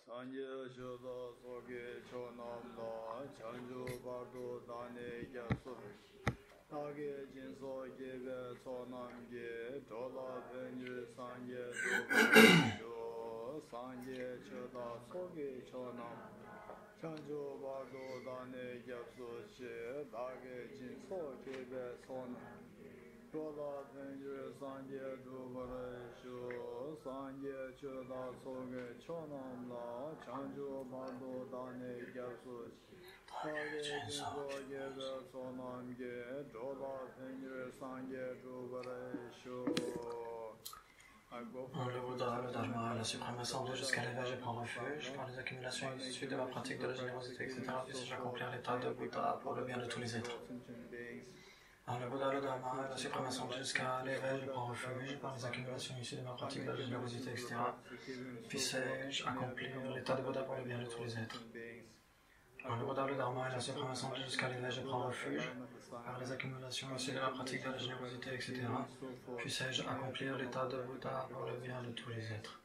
Sanje Shoda Soge Chonamla Chanju Bardo Dane Gyatsu Tage Jinso Gebe Sonamge Dola Benyu Sanje Dubo Sanje Choda Soge Chonam Chanju Bardo Dane Gyatsu She Tage Jinso Gebe Sonam Dola Benyu Sanje Dubare Shu Sanje Choda Soge Chonam La Chanju Bardo Dane Gyatsu Tage Jinso Gebe Sonamge Dola Benyu Sanje Dubare Shu. On le voudra, le Dharma, la suprême assemblée jusqu'à l'éveil, je prends refuge par les accumulations issues de ma pratique de la générosité, etc. Puisse-je accomplir l'état de Bouddha pour le bien de tous les êtres. Alors le Bouddha, le Dharma, la suprême assemblée jusqu'à l'éveil, je prends refuge par les accumulations issues de ma pratique de la générosité, etc. Puisse-je accomplir l'état de Bouddha pour le bien de tous les êtres. Alors le Bouddha, le Dharma et la suprême assemblée jusqu'à l'éveil, je prends refuge par les accumulations issues de la pratique de la générosité, etc. Puisse-je accomplir l'état de Bouddha pour le bien de tous les êtres.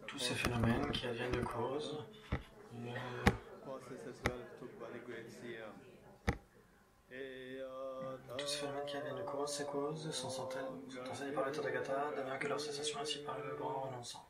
Tous ces phénomènes qui adviennent de cause, ces causes sont enseignées par le Tathagata, de même que leur cessation ainsi par le grand renonçant.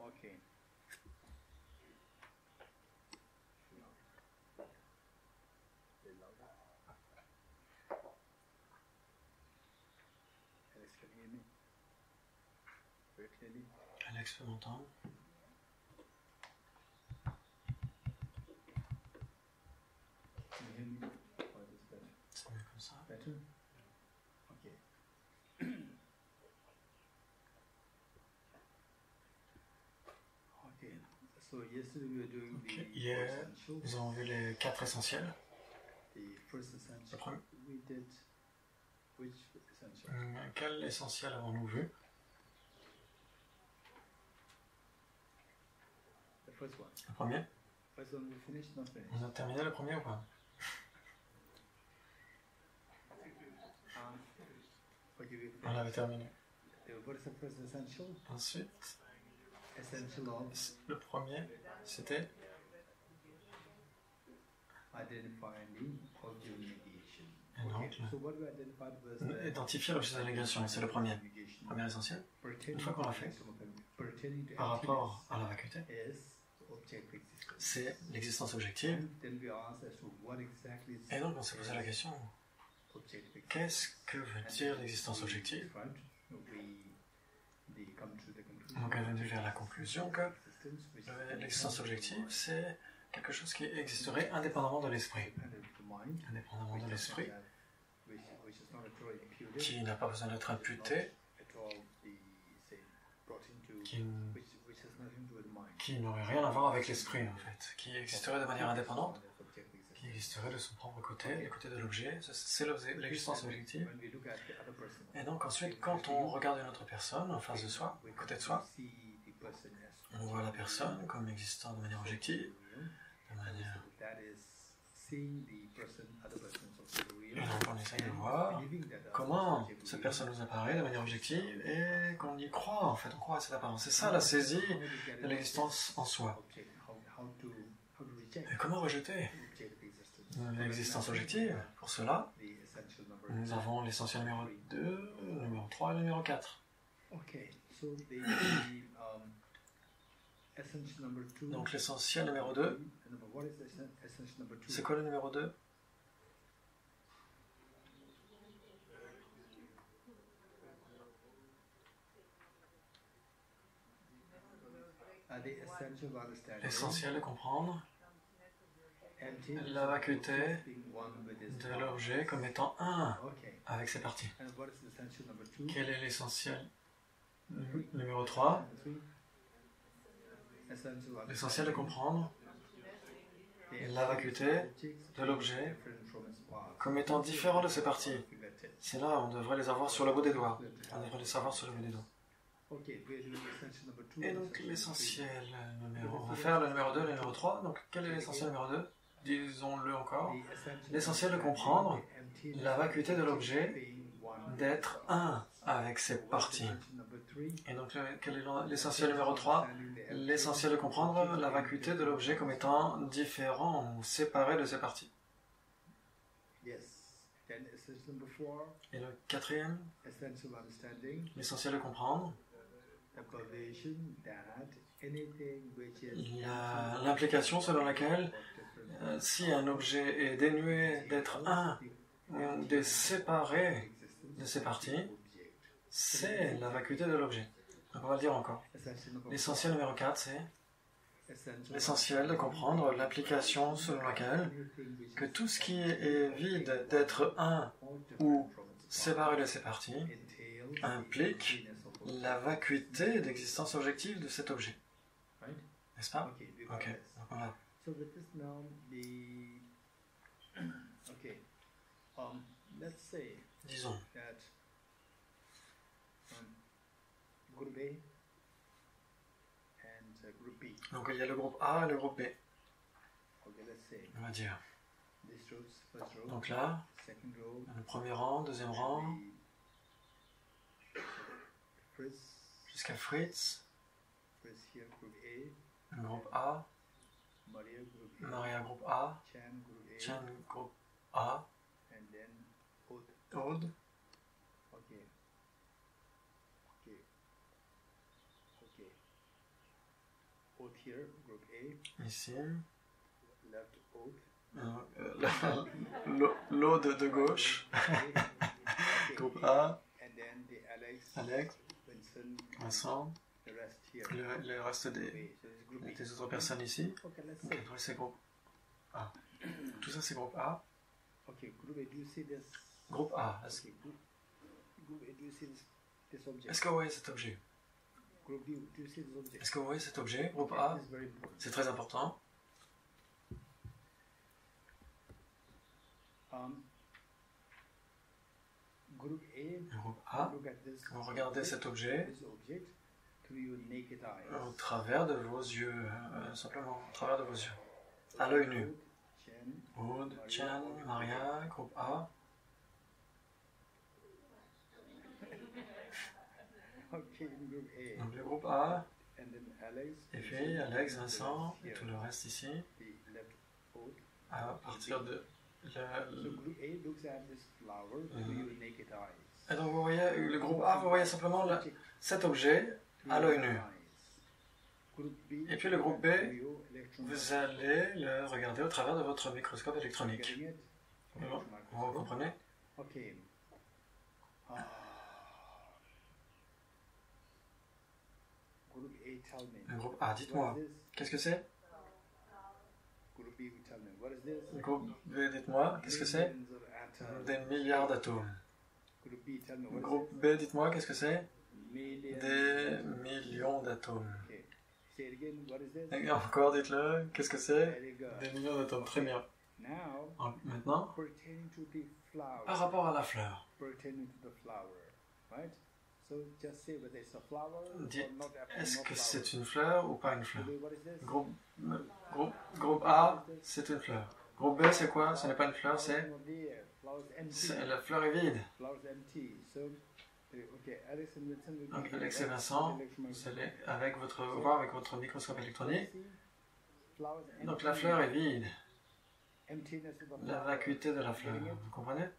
Okay. Alex, can you hear me? Very clearly. Alex peut m'entendre. Can you hear me? Or is better? C'est mieux comme ça. Better? Okay. Okay. So yesterday we were doing the Hier, essentials. nous avons vu les 4 essentiels. The first essential. Le premier. We did which essential? Quel essentiel avons-nous vu? First one. Le premier. First one we finished, not finished. On a terminé le premier ou pas? Okay, On l'avait terminé. what is the first essential? Ensuite, Essential of le premier, c'était identifying the object negation. et donc, So what we identified was the identifier l'objet de négation, c'est le premier. negation. Premier essentiel. Pertaining Une fois qu'on l'a fait, pertaining to par rapport à la vacuité, is object existence. c'est l'existence objective. Then we asked as to what exactly is Et donc, on s'est posé la question, object existence. qu'est-ce que veut dire l'existence objective? Right? We come to the conclusion. Donc, elle est venue vers la conclusion que Existence, which is l'existence objective, c'est quelque chose qui existerait indépendamment de l'esprit. independent of the mind, Indépendamment de l'esprit, which is not at all imputed, qui n'a pas besoin d'être imputé, at all be, say, brought into, qui which has nothing to do with the mind. qui n'aurait rien à voir avec l'esprit, en fait, qui existerait de manière indépendante, Object existence. qui existerait de son propre côté, du côté de l'objet, c'est l'existence objective. When we look at the other person, Et donc ensuite, quand on regarde une autre personne en face de soi, à côté de soi, see the person as on voit la personne comme existant de manière objective, de manière... that is seeing the person, other person as Et real, donc on essaye de voir believing that comment cette personne nous apparaît de manière objective et qu'on y croit, en fait, on croit à cette apparence. C'est ça la saisie de l'existence en soi. object, how to reject Et comment rejeter object existence. l'existence objective? Pour cela, The essential number. nous avons l'essentiel numéro 2, le numéro 3 et le numéro 4. Okay, so the essential number 2. Donc l'essentiel numéro 2, What is the essential number 2? c'est quoi le numéro 2? The essential of understanding. L'essentiel de comprendre Empty. la vacuité Being one with its de l'objet comme étant un Okay. avec ses parties. And what is the essential number 2? Quel est l'essentiel numéro 3? Essential L'essentiel de comprendre la vacuité de l'objet comme étant différent de ses parties. C'est là, on devrait les avoir sur le bout des doigts. On devrait les savoir sur le bout des doigts. Et donc l'essentiel numéro... On va faire le numéro 2 et le numéro 3. Donc quel est l'essentiel numéro 2? Disons-le encore. L'essentiel de comprendre la vacuité de l'objet d'être un avec ses parties. Et donc quel est l'essentiel numéro 3? L'essentiel de comprendre la vacuité de l'objet comme étant différent ou séparé de ses parties. Et le quatrième, l'essentiel de comprendre l'implication selon laquelle si un objet est dénué d'être un ou d'être séparé de ses parties, c'est la vacuité de l'objet. Donc on va le dire encore. L'essentiel numéro 4, c'est l'essentiel de comprendre l'application selon laquelle que tout ce qui est vide d'être un ou séparé de ses parties implique la vacuité d'existence objective de cet objet. N'est-ce pas? Ok, donc voilà. Disons, donc il y a le groupe A et le groupe B. On va dire. Donc là, le premier rang, deuxième rang, jusqu'à Fritz, le groupe A, Maria groupe A, Chan groupe A, Aude, ici, l'Aude de gauche, groupe A, Alex, Vincent, le reste des autres personnes ici. Donc, c'est groupe A. Tout ça c'est groupe A. Groupe A. Est-ce que vous voyez cet objet? Est-ce que vous voyez cet objet? Groupe A. C'est très important. Groupe A, quand vous regardez cet objet, au travers de vos yeux, simplement au travers de vos yeux, à l'œil nu. Wood, Chen, Maria, groupe A. Donc le groupe A, et puis Alex, Vincent, et tout le reste ici, à partir de... Et donc vous voyez, le groupe A, vous voyez simplement cet objet à l'œil nu. Et puis le groupe B, vous allez le regarder au travers de votre microscope électronique. Vous comprenez? Le groupe A, dites-moi, qu'est-ce que c'est? Le groupe B, dites-moi, qu'est-ce que c'est? Des milliards d'atomes. Le groupe B, dites-moi, qu'est-ce que c'est? Des millions d'atomes. Et encore, dites-le, qu'est-ce que c'est? Des millions d'atomes, très bien. Maintenant, par rapport à la fleur, dites, est-ce que c'est une fleur ou pas une fleur? Groupe A, c'est une fleur. Groupe B, c'est quoi? Ce n'est pas une fleur, c'est la fleur est vide. Donc Alex et Vincent, vous allez voir avec votre microscope électronique. Donc la fleur est vide. La vacuité de la fleur, vous comprenez?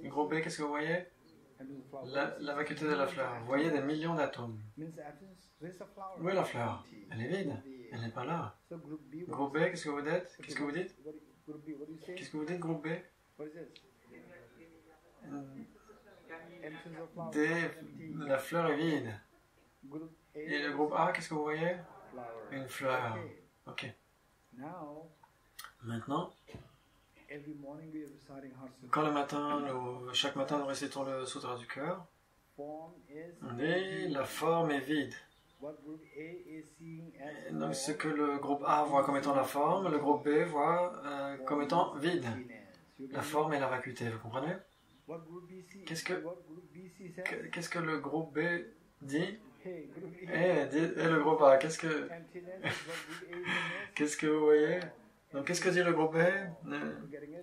Groupe B, qu'est-ce que vous voyez? La vacuité de la fleur. Vous voyez des millions d'atomes. Où est la fleur? Elle est vide. Elle n'est pas là. Groupe B, qu'est-ce que vous dites? Qu'est-ce que vous dites? Qu'est-ce que vous dites, groupe B? La fleur est vide. Et le groupe A, qu'est-ce que vous voyez? Une fleur. Ok. Maintenant, quand chaque matin nous récitons le Sutra du cœur, on dit la forme est vide. Et donc ce que le groupe A voit comme étant la forme, le groupe B voit comme étant vide. La forme et la vacuité, vous comprenez? Qu'est-ce que le groupe B dit? Et le groupe A, qu'est-ce que vous voyez? Donc qu'est-ce que dit le groupe B?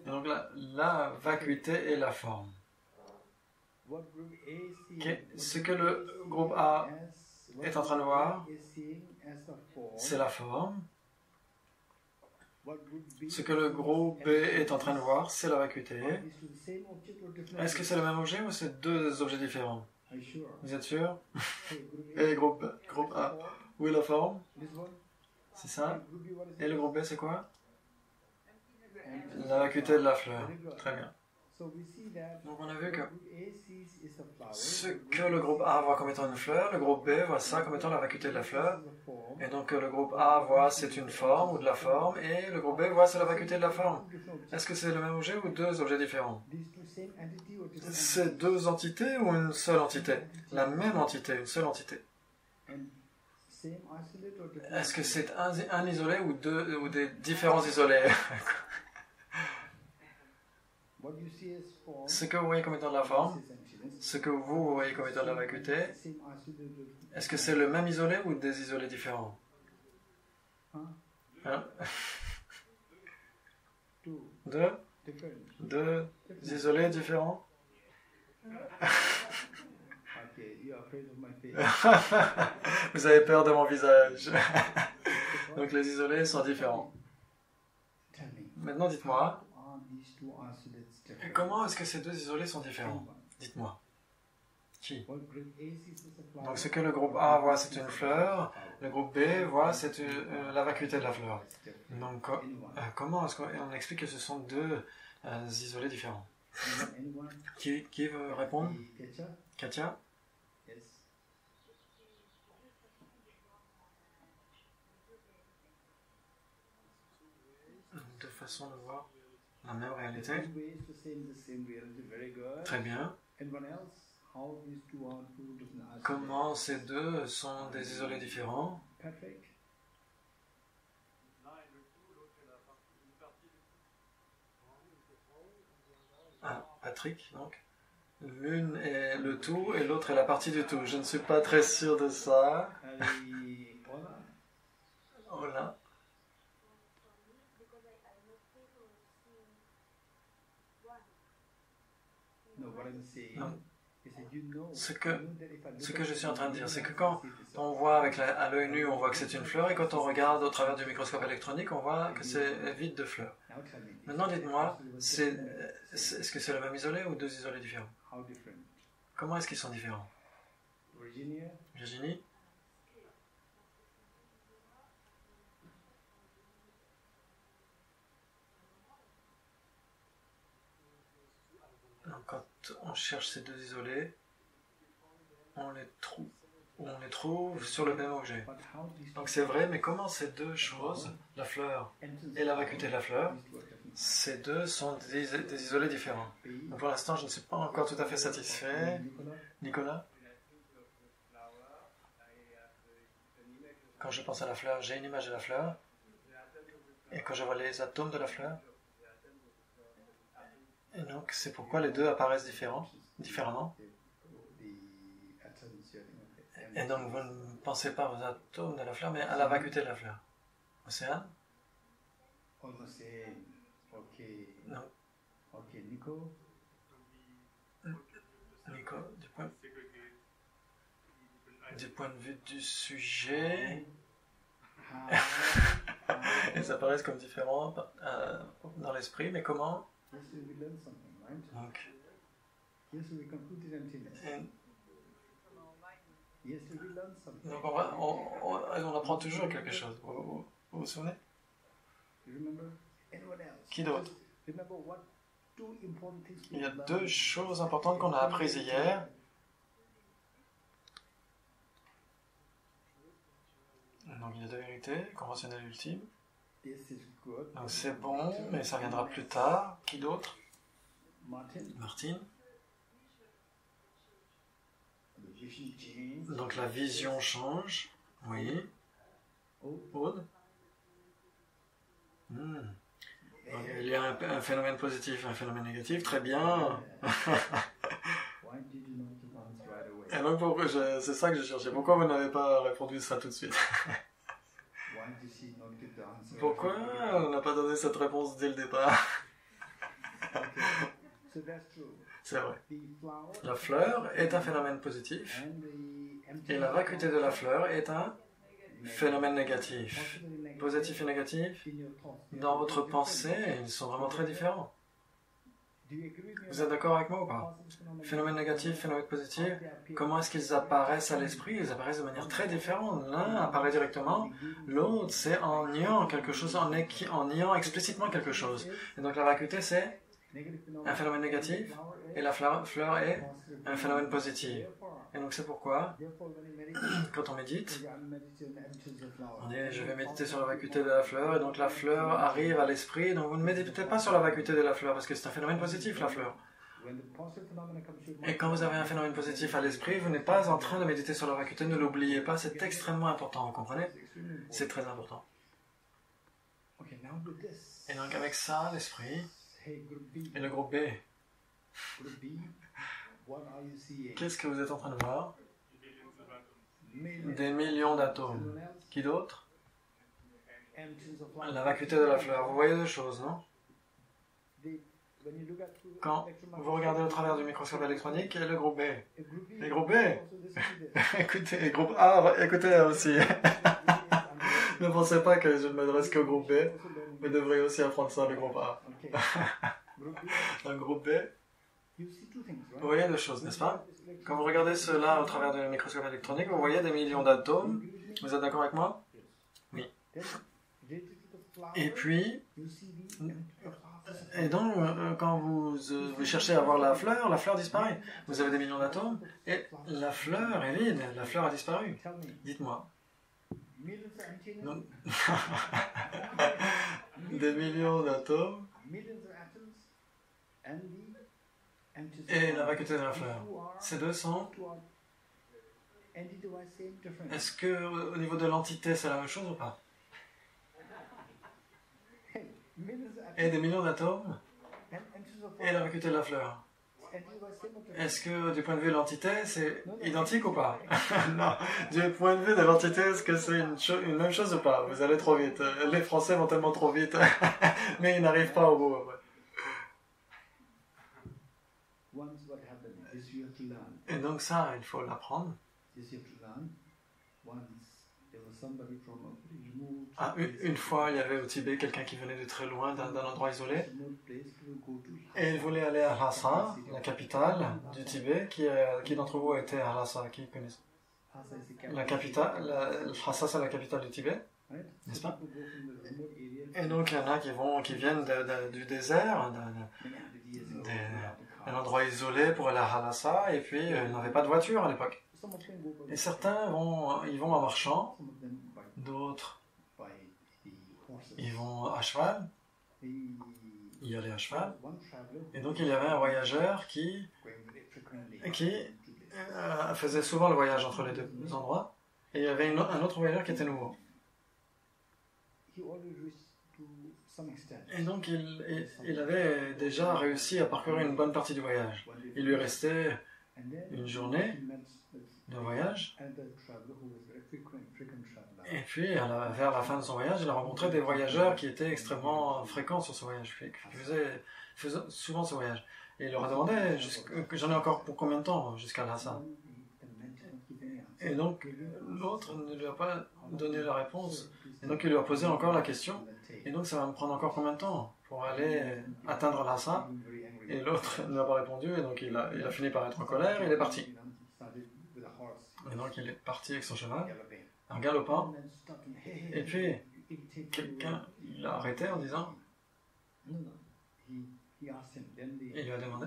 Donc la vacuité et la forme. Ce que le groupe A est en train de voir, c'est la forme. Ce que le groupe B est en train de voir, c'est la vacuité. Est-ce que c'est le même objet ou c'est deux objets différents? Vous êtes sûr? Et groupe A, où est la forme? C'est ça? Et le groupe B, c'est quoi? La vacuité de la fleur. Très bien. Donc on a vu que ce que le groupe A voit comme étant une fleur, le groupe B voit ça comme étant la vacuité de la fleur. Et donc le groupe A voit c'est une forme ou de la forme, et le groupe B voit c'est la vacuité de la forme. Est-ce que c'est le même objet ou deux objets différents? C'est deux entités ou une seule entité? La même entité, une seule entité. Est-ce que c'est un isolé ou des différents isolés? Ce que vous voyez comme étant de la forme, ce que vous voyez comme étant de la vacuité, est-ce que c'est le même isolé ou des isolés différents? Hein? Deux isolés différents? Vous avez peur de mon visage. Donc les isolés sont différents. Maintenant dites-moi, comment est-ce que ces deux isolés sont différents? Dites-moi. Qui? Donc ce que le groupe A voit c'est une fleur, le groupe B voit c'est la vacuité de la fleur. Donc comment est-ce qu'on explique que ce sont deux isolés différents? Qui veut répondre? Katia? Deux façons de voir la même réalité. Très bien. Comment ces deux sont des isolés différents? Ah, Patrick, donc. L'une est le tout et l'autre est la partie du tout. Je ne suis pas très sûr de ça. Voilà. Non. Ce que je suis en train de dire, c'est que quand on voit à l'œil nu, on voit que c'est une fleur, et quand on regarde au travers du microscope électronique, on voit que c'est vide de fleurs. Maintenant, dites-moi, est-ce que c'est le même isolé ou deux isolés différents? Comment est-ce qu'ils sont différents? Virginie? Donc, quand on cherche ces deux isolés, on les trouve sur le même objet. Donc c'est vrai, mais comment ces deux choses, la fleur et la vacuité de la fleur, ces deux sont des isolés différents. Donc pour l'instant, je ne suis pas encore tout à fait satisfait. Nicolas? Quand je pense à la fleur, j'ai une image de la fleur, et quand je vois les atomes de la fleur, et donc c'est pourquoi les deux apparaissent différemment. Et donc vous ne pensez pas aux atomes de la fleur, mais à la vacuité de la fleur. Océane? Non. Nico, du point de vue du sujet, ils apparaissent comme différents dans l'esprit, mais comment? Donc, donc on apprend toujours quelque chose. Vous vous souvenez? Qui d'autre? Il y a deux choses importantes qu'on a apprises hier. Donc il y a deux vérités, conventionnelles ultimes. Donc c'est bon, mais ça viendra plus tard. Qui d'autre? Martine. Donc la vision change. Oui. Aude. Donc, il y a un phénomène positif, un phénomène négatif. Très bien. Et donc c'est ça que je cherchais. Pourquoi vous n'avez pas répondu ça tout de suite? Pourquoi on n'a pas donné cette réponse dès le départ? C'est vrai. La fleur est un phénomène positif et la vacuité de la fleur est un phénomène négatif. Positif et négatif, dans votre pensée, ils sont vraiment très différents. Vous êtes d'accord avec moi ou pas? Phénomène négatif, phénomène positif, comment est-ce qu'ils apparaissent à l'esprit? Ils apparaissent de manière très différente. L'un apparaît directement, l'autre c'est en niant quelque chose, en niant explicitement quelque chose. Et donc la vacuité c'est un phénomène négatif et la fleur est un phénomène positif. Et donc c'est pourquoi, quand on médite, on dit je vais méditer sur la vacuité de la fleur, et donc la fleur arrive à l'esprit, donc vous ne méditez pas sur la vacuité de la fleur, parce que c'est un phénomène positif la fleur. Et quand vous avez un phénomène positif à l'esprit, vous n'êtes pas en train de méditer sur la vacuité, ne l'oubliez pas, c'est extrêmement important, vous comprenez? C'est très important. Et donc avec ça, l'esprit, et le groupe B, qu'est-ce que vous êtes en train de voir? Des millions d'atomes. Qui d'autre? La vacuité de la fleur. Vous voyez deux choses, non? Quand vous regardez au travers du microscope électronique, et le groupe B. Les groupes B? Écoutez, groupe A, écoutez aussi. Ne pensez pas que je ne m'adresse qu'au groupe B. Vous devriez aussi apprendre ça, le groupe A. Dans le groupe B, vous voyez deux choses, n'est-ce pas? Quand vous regardez cela au travers du microscope électronique, vous voyez des millions d'atomes. Vous êtes d'accord avec moi? Oui. Et puis, et donc, quand vous cherchez à voir la fleur disparaît. Vous avez des millions d'atomes et la fleur est vide, la fleur a disparu. Dites-moi. Donc, des millions d'atomes et la vacuité de la fleur. Ces deux sont... Est-ce que au niveau de l'entité, c'est la même chose ou pas? Et des millions d'atomes et la vacuité de la fleur. est-ce que du point de vue de l'entité, c'est identique ou pas? Non. Du point de vue de l'entité, est-ce que c'est une même chose ou pas? Vous allez trop vite. Les Français vont tellement trop vite. Mais ils n'arrivent pas au bout. Et donc ça, il faut l'apprendre. Ah, une fois, il y avait au Tibet quelqu'un qui venait de très loin, d'un endroit isolé, et il voulait aller à Lhasa, la capitale du Tibet. Qui d'entre vous a été à Lhasa? Qui connaît? La capitale, Lhasa, c'est la capitale du Tibet, n'est-ce pas? Et donc, il y en a qui viennent du désert, d'un endroit isolé pour aller à Lhasa, et puis ils n'avaient pas de voiture à l'époque. Et certains ils vont en marchant, d'autres ils vont à cheval, y aller à cheval. Et donc il y avait un voyageur qui faisait souvent le voyage entre les deux endroits, et il y avait un autre voyageur qui était nouveau. Et donc il avait déjà réussi à parcourir une bonne partie du voyage. Il lui restait une journée de voyage. Et puis, vers la fin de son voyage, il a rencontré des voyageurs qui étaient extrêmement fréquents sur ce voyage, qui faisaient souvent ce voyage. Et il leur a demandé, j'en ai encore pour combien de temps jusqu'à Lhasa? Et donc, l'autre ne lui a pas donné la réponse. Et donc, il lui a posé encore la question. Et donc, ça va me prendre encore combien de temps pour aller atteindre Lhasa? Et l'autre ne l'a pas répondu. Et donc, il a fini par être en colère et il est parti. Et donc, il est parti avec son cheval, en galopant. Et puis, quelqu'un l'a arrêté en disant... Il lui a demandé,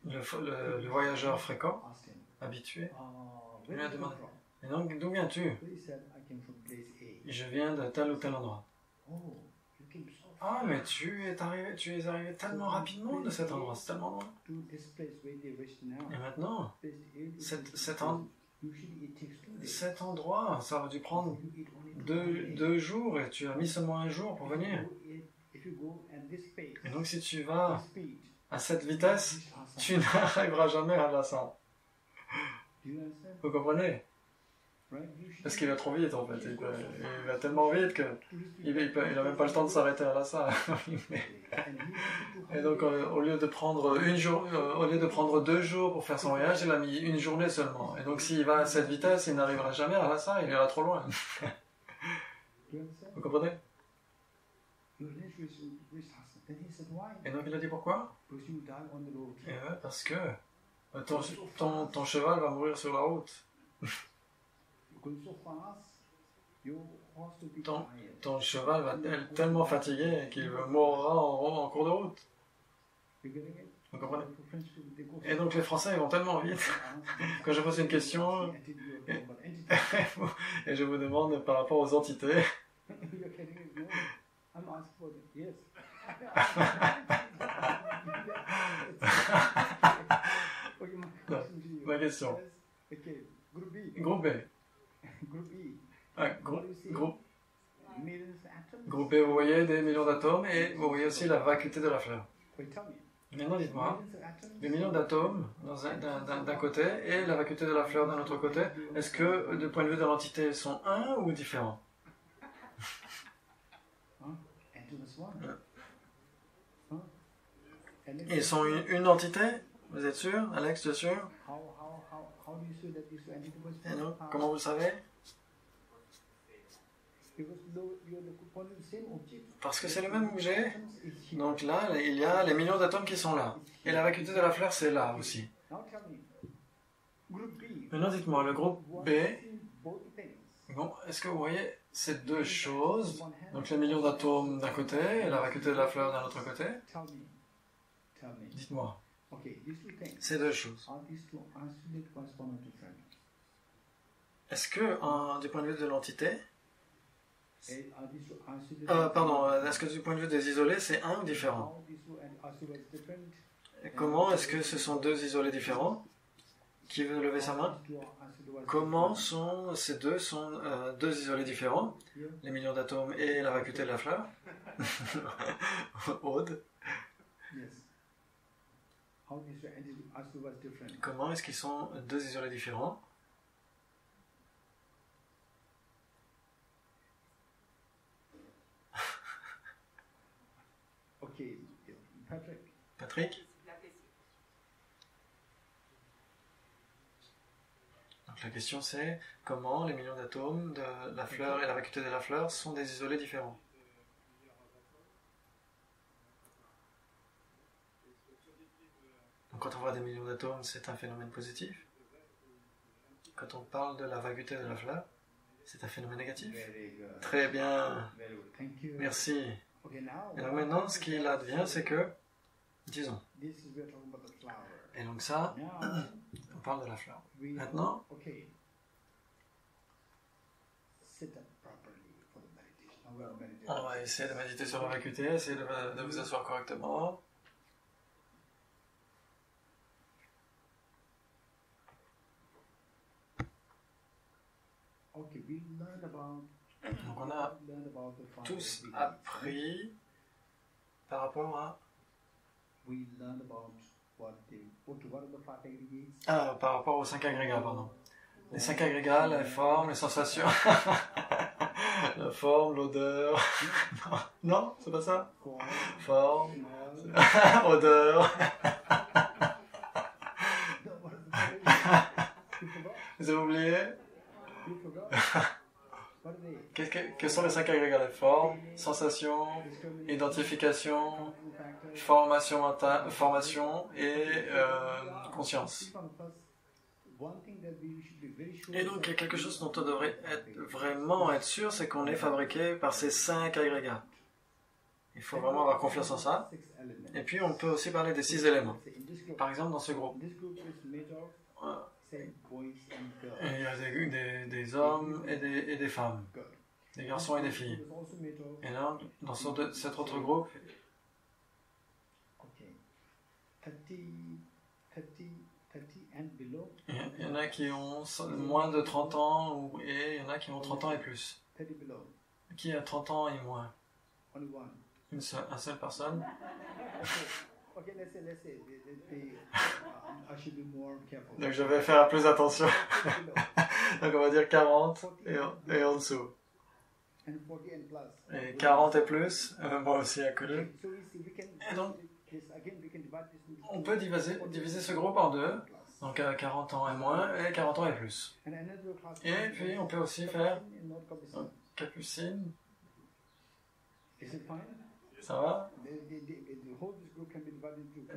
le voyageur fréquent, habitué, il lui a demandé, et donc, d'où viens-tu? Je viens de tel ou tel endroit. Ah, mais tu es arrivé tellement rapidement de cet endroit, c'est tellement loin. Et maintenant, cet endroit, ça aurait dû prendre deux jours, et tu as mis seulement un jour pour venir. Et donc si tu vas à cette vitesse, tu n'arriveras jamais à Lhasa. Vous comprenez? Parce qu'il va trop vite en fait. Il va tellement vite qu'il n'a même pas le temps de s'arrêter à Lhasa. Et donc au lieu de prendre 2 jours pour faire son voyage, il a mis une journée seulement. Et donc s'il va à cette vitesse, il n'arrivera jamais à Lhasa, il ira trop loin. Vous comprenez? Et donc il a dit pourquoi? Parce que ton cheval va mourir sur la route. Ton cheval va être tellement fatigué qu'il mourra en cours de route. Vous comprenez? Et donc les Français ils vont tellement vite. Quand je pose une question et je vous demande par rapport aux entités. Ma question. Groupe B. Groupe B, vous voyez des millions d'atomes et vous voyez aussi la vacuité de la fleur. Maintenant, dites-moi, les millions d'atomes d'un côté et la vacuité de la fleur d'un autre côté, est-ce que, du point de vue de l'entité, ils sont un ou différents? Ils sont une entité? Vous êtes sûr? Alex, tu es sûr? Et donc, comment vous le savez? Parce que c'est le même objet. Donc là, il y a les millions d'atomes qui sont là. Et la vacuité de la fleur, c'est là aussi. Maintenant, dites-moi, le groupe B, bon, est-ce que vous voyez ces deux choses? Donc les millions d'atomes d'un côté et la vacuité de la fleur d'un autre côté? Dites-moi. Ces deux choses. Est-ce que, du point de vue de l'entité, est-ce que du point de vue des isolés, c'est un ou différent? Et comment est-ce que ce sont deux isolés différents? Qui veut lever sa main? Comment ces deux sont deux isolés différents? Les millions d'atomes et la vacuité de la fleur? Aude? Comment est-ce qu'ils sont deux isolés différents? Patrick? Donc la question c'est comment les millions d'atomes de la fleur et la vacuité de la fleur sont des isolés différents? Donc quand on voit des millions d'atomes, c'est un phénomène positif. Quand on parle de la vacuité de la fleur, c'est un phénomène négatif. Très bien. Merci. Et donc maintenant, ce qu'il advient, c'est que, disons, et donc ça, on parle de la fleur. Maintenant, on va essayer de méditer sur la vacuité, essayer de vous asseoir correctement. Donc on a tous appris par rapport à... par rapport aux 5 agrégats, pardon. Les 5 agrégats, la forme, les sensations, la forme, l'odeur... Non, c'est pas ça? Forme, odeur... Vous avez oublié? Quels sont les 5 agrégats? La forme, sensation, identification, formation et conscience. Et donc il y a quelque chose dont on devrait vraiment être sûr, c'est qu'on est fabriqué par ces 5 agrégats. Il faut vraiment avoir confiance en ça. Et puis on peut aussi parler des 6 éléments. Par exemple dans ce groupe. Il y a des hommes et des femmes, des garçons et des filles. Et là, dans cet autre groupe, il y en a qui ont moins de 30 ans et il y en a qui ont 30 ans et plus. Qui a 30 ans et moins? Une seule personne. Donc je vais faire plus attention. Donc on va dire 40 et en dessous. Et 40 et plus, moi aussi à côté. Et donc, on peut diviser ce groupe en deux. Donc 40 ans et moins et 40 ans et plus. Et puis on peut aussi faire Capucine. Ça va?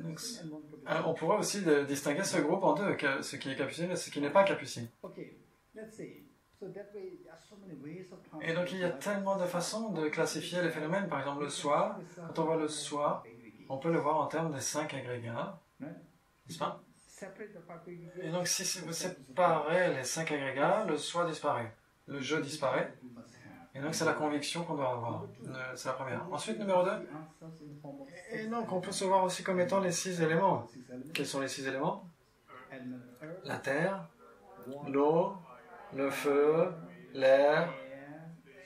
Donc, on pourrait aussi distinguer ce groupe en deux, ce qui est capucine et ce qui n'est pas capucine. Et donc il y a tellement de façons de classifier les phénomènes. Par exemple le soi, quand on voit le soi, on peut le voir en termes des 5 agrégats, n'est-ce pas? Et donc si vous séparez les 5 agrégats, le soi disparaît, le je disparaît. Et donc c'est la conviction qu'on doit avoir. C'est la première. Ensuite, numéro 2. Et donc on peut se voir aussi comme étant les 6 éléments. Quels sont les 6 éléments? La terre, l'eau, le feu, l'air,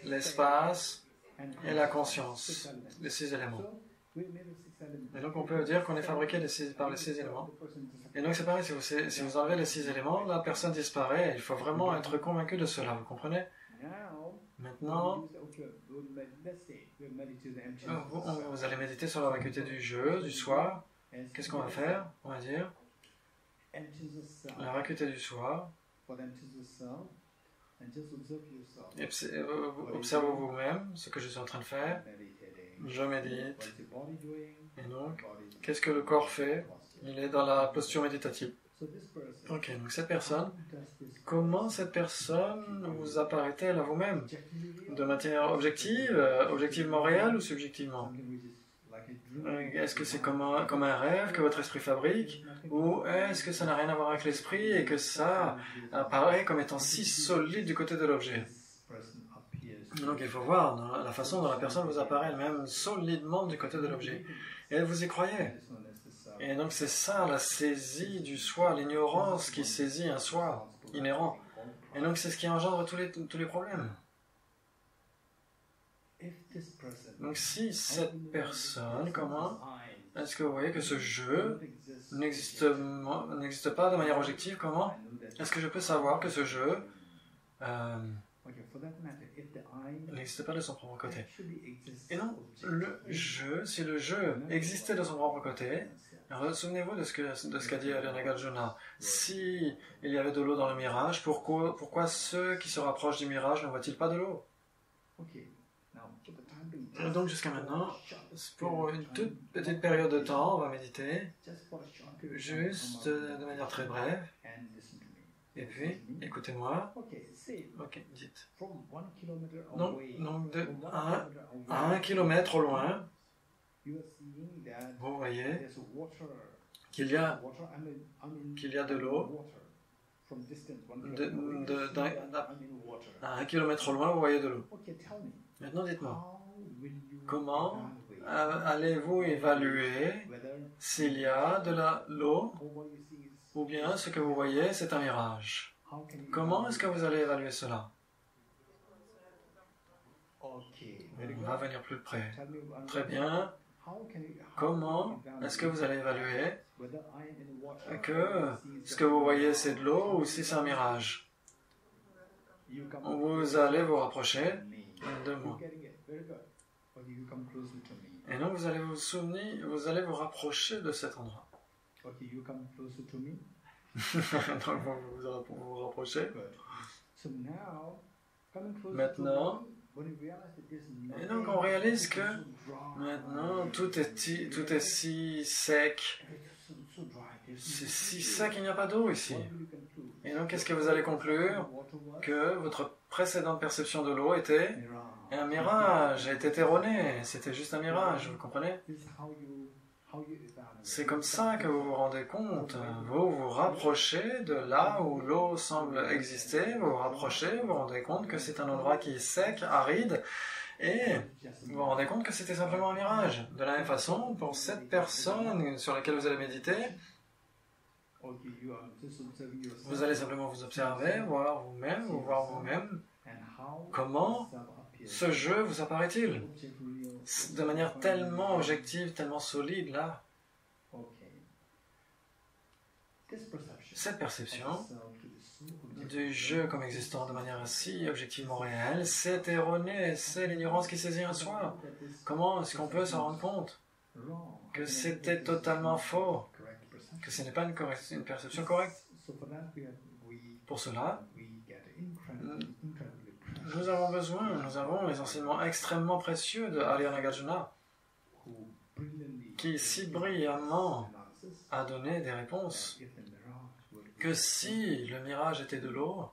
l'espace et la conscience. Les 6 éléments. Et donc on peut dire qu'on est fabriqué par les 6 éléments. Et donc c'est pareil, si vous enlevez les 6 éléments, la personne disparaît. Il faut vraiment être convaincu de cela, vous comprenez? Maintenant, vous allez méditer sur la vacuité du je, du soi. Qu'est-ce qu'on va faire? On va dire la vacuité du soi. Observez vous-même ce que je suis en train de faire. Je médite. Et donc, qu'est-ce que le corps fait? Il est dans la posture méditative. Ok, donc cette personne, comment cette personne vous apparaît-elle à vous-même? De manière objective, objectivement réelle ou subjectivement? Est-ce que c'est comme un rêve que votre esprit fabrique? Ou est-ce que ça n'a rien à voir avec l'esprit et que ça apparaît comme étant si solide du côté de l'objet? Donc il faut voir la façon dont la personne vous apparaît elle-même solidement du côté de l'objet. Et vous y croyez. Et donc c'est ça la saisie du soi, l'ignorance qui saisit un soi inhérent. Et donc c'est ce qui engendre tous les problèmes. Donc si cette personne, comment est-ce que vous voyez que ce jeu n'existe pas de manière objective? Comment est-ce que je peux savoir que ce jeu n'existe pas de son propre côté? Et non, le jeu, si le jeu existait de son propre côté, souvenez-vous de ce qu'a dit Nagarjuna. Si il y avait de l'eau dans le mirage, pourquoi ceux qui se rapprochent du mirage ne voient-ils pas de l'eau? Donc jusqu'à maintenant, pour une toute petite période de temps, on va méditer, juste de manière très brève. Et puis, écoutez-moi. Ok, dites. Donc à 1 kilomètre au loin, vous voyez qu'il y a de l'eau. À 1 kilomètre au loin, vous voyez de l'eau. Maintenant, dites-moi, comment allez-vous évaluer s'il y a de l'eau ou bien ce que vous voyez, c'est un mirage? Comment est-ce que vous allez évaluer cela? On va venir plus près. Très bien. Comment est-ce que vous allez évaluer que ce que vous voyez, c'est de l'eau ou si c'est un mirage? Vous allez vous rapprocher de moi. Et donc vous allez vous souvenir, vous allez vous rapprocher de cet endroit. Donc vous vous rapprochez. Maintenant, et donc on réalise que maintenant tout est si sec. C'est si sec qu'il n'y a pas d'eau ici. Et donc qu'est-ce que vous allez conclure? Que votre précédente perception de l'eau était un mirage, était erronée. C'était juste un mirage, vous comprenez? C'est comme ça que vous vous rendez compte. Vous vous rapprochez de là où l'eau semble exister, vous vous rapprochez, vous vous rendez compte que c'est un endroit qui est sec, aride, et vous vous rendez compte que c'était simplement un mirage. De la même façon, pour cette personne sur laquelle vous allez méditer, vous allez simplement vous observer, voir vous-même, comment ce jeu vous apparaît-il de manière tellement objective, tellement solide là. Cette perception du jeu comme existant de manière si objectivement réelle, c'est erroné, c'est l'ignorance qui saisit un soi. Comment est-ce qu'on peut s'en rendre compte que c'était totalement faux, que ce n'est pas une perception correcte? Pour cela, nous avons les enseignements extrêmement précieux de Arya Nagarjuna, qui si brillamment a donné des réponses que si le mirage était de l'eau,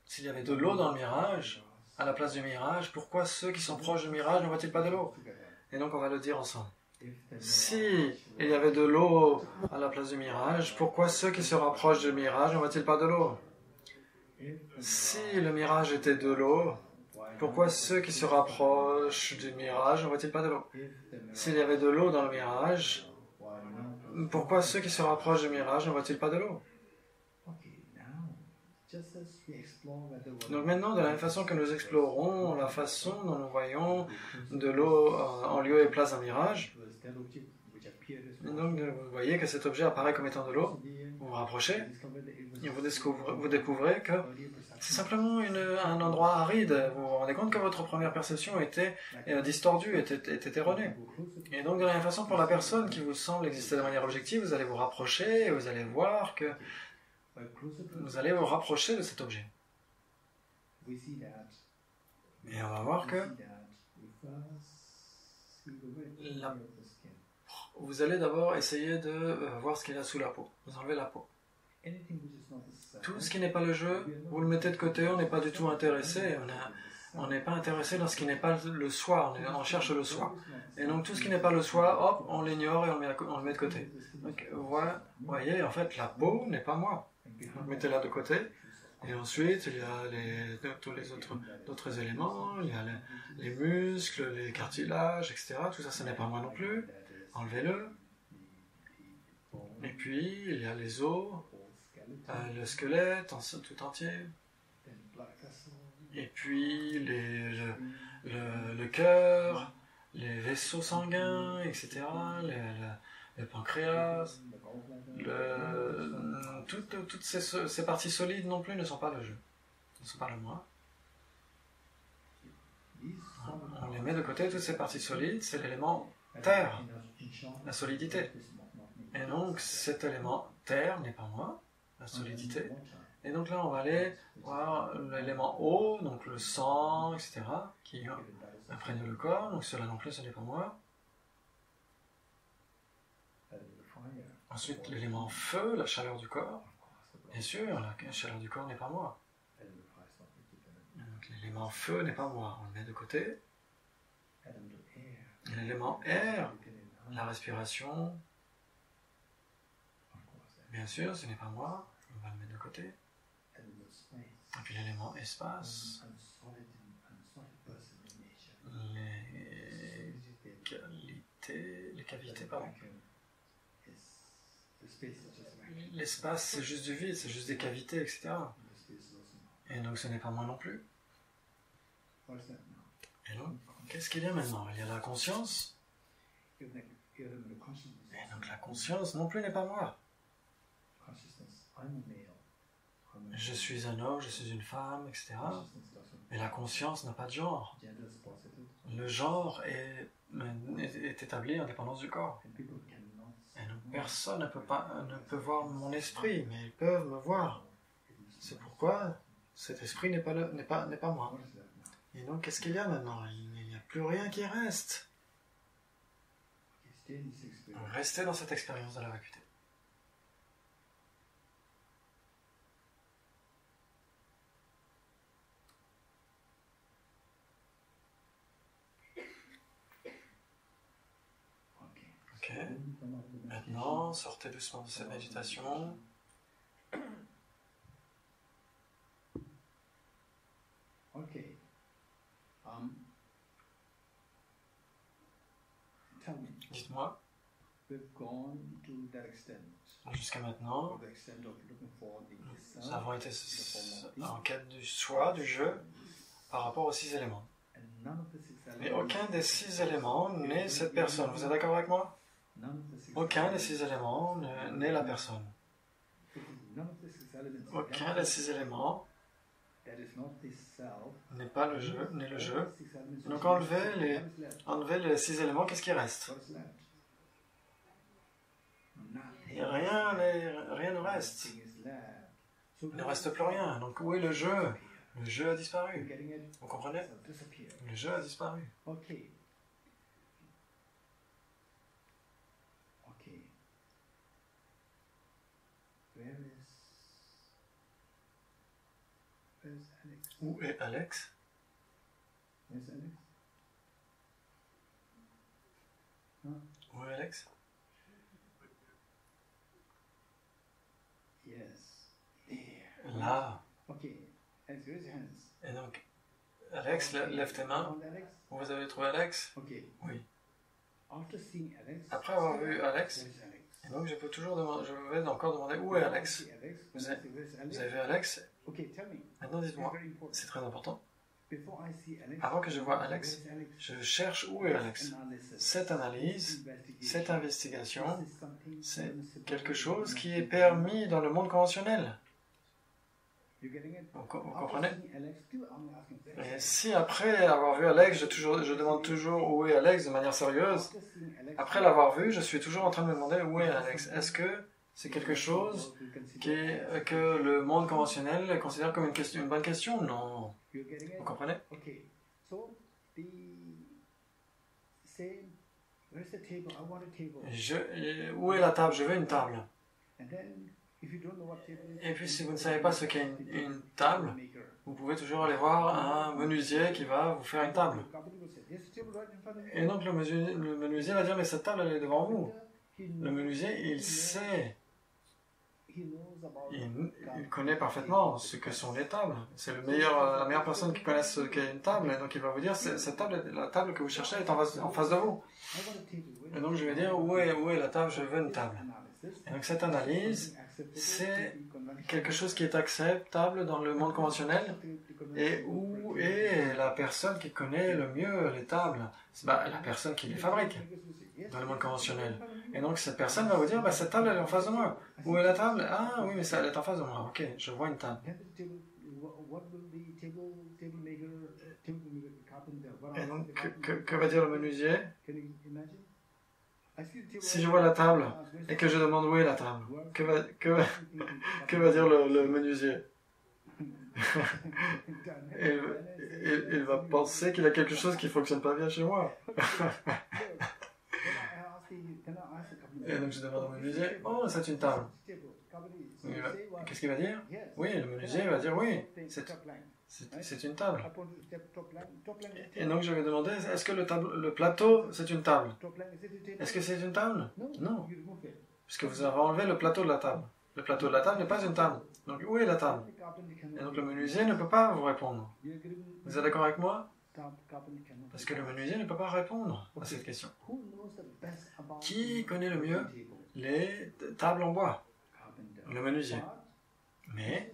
s'il y avait de l'eau dans le mirage, à la place du mirage, pourquoi ceux qui sont proches du mirage ne voient-ils pas de l'eau? Et donc on va le dire ensemble. Si il y avait de l'eau à la place du mirage, pourquoi ceux qui se rapprochent du mirage ne voient-ils pas de l'eau? Si le mirage était de l'eau, pourquoi ceux qui se rapprochent du mirage ne voient-ils pas de l'eau? S'il y avait de l'eau dans le mirage, pourquoi ceux qui se rapprochent du mirage ne voient-ils pas de l'eau? Donc maintenant, de la même façon que nous explorons la façon dont nous voyons de l'eau en lieu et place d'un mirage, donc vous voyez que cet objet apparaît comme étant de l'eau, vous vous rapprochez et vous découvrez que c'est simplement un endroit aride. Vous vous rendez compte que votre première perception était distordue, était erronée. Et donc de la même façon, pour la personne qui vous semble exister de manière objective, vous allez vous rapprocher et vous allez voir que vous allez vous rapprocher de cet objet. Et on va voir que vous allez d'abord essayer de voir ce qu'il y a sous la peau. Vous enlevez la peau. Tout ce qui n'est pas le jeu, vous le mettez de côté, on n'est pas du tout intéressé. On n'est pas intéressé dans ce qui n'est pas le soi, on cherche le soi. Et donc tout ce qui n'est pas le soi, hop, on l'ignore et on le met de côté. Donc voilà, vous voyez, en fait, la peau n'est pas moi. Vous mettez-la de côté. Et ensuite, il y a tous les autres éléments, il y a les muscles, les cartilages, etc. Tout ça, ce n'est pas moi non plus. Enlevez-le. Et puis, il y a les os, le squelette tout entier. Et puis, le cœur, les vaisseaux sanguins, etc., le pancréas, toutes ces parties solides non plus ne sont pas le jeu, ne sont pas le moi. On les met de côté, toutes ces parties solides, c'est l'élément terre, la solidité. Et donc cet élément terre n'est pas moi, la solidité. Et donc là on va aller voir l'élément eau, donc le sang, etc., qui imprègne le corps, donc cela non plus ce n'est pas moi. Ensuite l'élément feu, la chaleur du corps. Bien sûr, la chaleur du corps n'est pas moi. L'élément feu n'est pas moi, on le met de côté. L'élément air, la respiration, bien sûr, ce n'est pas moi, on va le mettre de côté. Et puis l'élément espace, les cavités, pardon. L'espace, c'est juste du vide, c'est juste des cavités, etc. Et donc ce n'est pas moi non plus. Et donc, qu'est-ce qu'il y a maintenant? Il y a la conscience. Et donc la conscience non plus n'est pas moi. Je suis un homme, je suis une femme, etc. Mais la conscience n'a pas de genre. Le genre est établi en dépendance du corps. Et donc personne ne peut voir mon esprit, mais ils peuvent me voir. C'est pourquoi cet esprit n'est pas moi. Et donc qu'est-ce qu'il y a maintenant? Il n'y a plus rien qui reste. Restez dans cette expérience de la vacuité. Ok. Maintenant, sortez doucement de cette méditation. Ok. Dites-moi, jusqu'à maintenant, nous avons été en quête du soi, du jeu, par rapport aux 6 éléments. Mais aucun des 6 éléments n'est cette personne. Vous êtes d'accord avec moi? Aucun des 6 éléments n'est la personne. Aucun des 6 éléments n'est pas le jeu, n'est le jeu. Donc enlevez les 6 éléments, qu'est-ce qui reste? Et rien ne reste. Il ne reste plus rien. Donc où est le jeu? Le jeu a disparu. Vous comprenez? Le jeu a disparu. Où est Alex? Où est Alex? Là. Et donc, Alex, lève tes mains. Vous avez trouvé Alex? Oui. Après avoir vu Alex, et donc je vais encore demander où est Alex? Vous avez vu Alex? Maintenant dites-moi, c'est très important. Avant que je voie Alex, je cherche où est Alex. Cette analyse, cette investigation, c'est quelque chose qui est permis dans le monde conventionnel. Vous comprenez? Et si après avoir vu Alex, je demande toujours où est Alex de manière sérieuse, après l'avoir vu, je suis toujours en train de me demander où est Alex. Est-ce que c'est quelque chose que le monde conventionnel considère comme une bonne question? Non. Vous comprenez? Où est la table? Je veux une table. Et puis si vous ne savez pas ce qu'est une table, vous pouvez toujours aller voir un menuisier qui va vous faire une table. Et donc le menuisier va dire, mais cette table elle est devant vous. Le menuisier, il sait, il connaît parfaitement ce que sont les tables. C'est la meilleure personne qui connaisse ce qu'est une table. Et donc il va vous dire, cette table, la table que vous cherchez est en face de vous. Et donc je vais dire, où est la table? Je veux une table. Et donc cette analyse, c'est quelque chose qui est acceptable dans le monde conventionnel et où où est la personne qui connaît le mieux les tables? La personne qui les fabrique dans le monde conventionnel. Et donc cette personne va vous dire, cette table elle est en face de moi. Où est la table? Ah oui, mais elle est en face de moi. Ok, je vois une table. Et donc, que va dire le menuisier? Si je vois la table et que je demande où est la table, que va dire le menuisier? Il va penser qu'il y a quelque chose qui ne fonctionne pas bien chez moi. Et donc je demande au menuisier, oh, c'est une table. Qu'est-ce qu'il va dire? Oui, le menuisier va dire, oui, c'est une table. Et donc je vais demander, est-ce que le plateau, c'est une table? Est-ce que c'est une table? Non. Puisque vous avez enlevé le plateau de la table. Le plateau de la table n'est pas une table. Donc où est la table? Et donc le menuisier ne peut pas vous répondre. Vous êtes d'accord avec moi? Parce que le menuisier ne peut pas répondre à cette question. Qui connaît le mieux les tables en bois? Le menuisier. Mais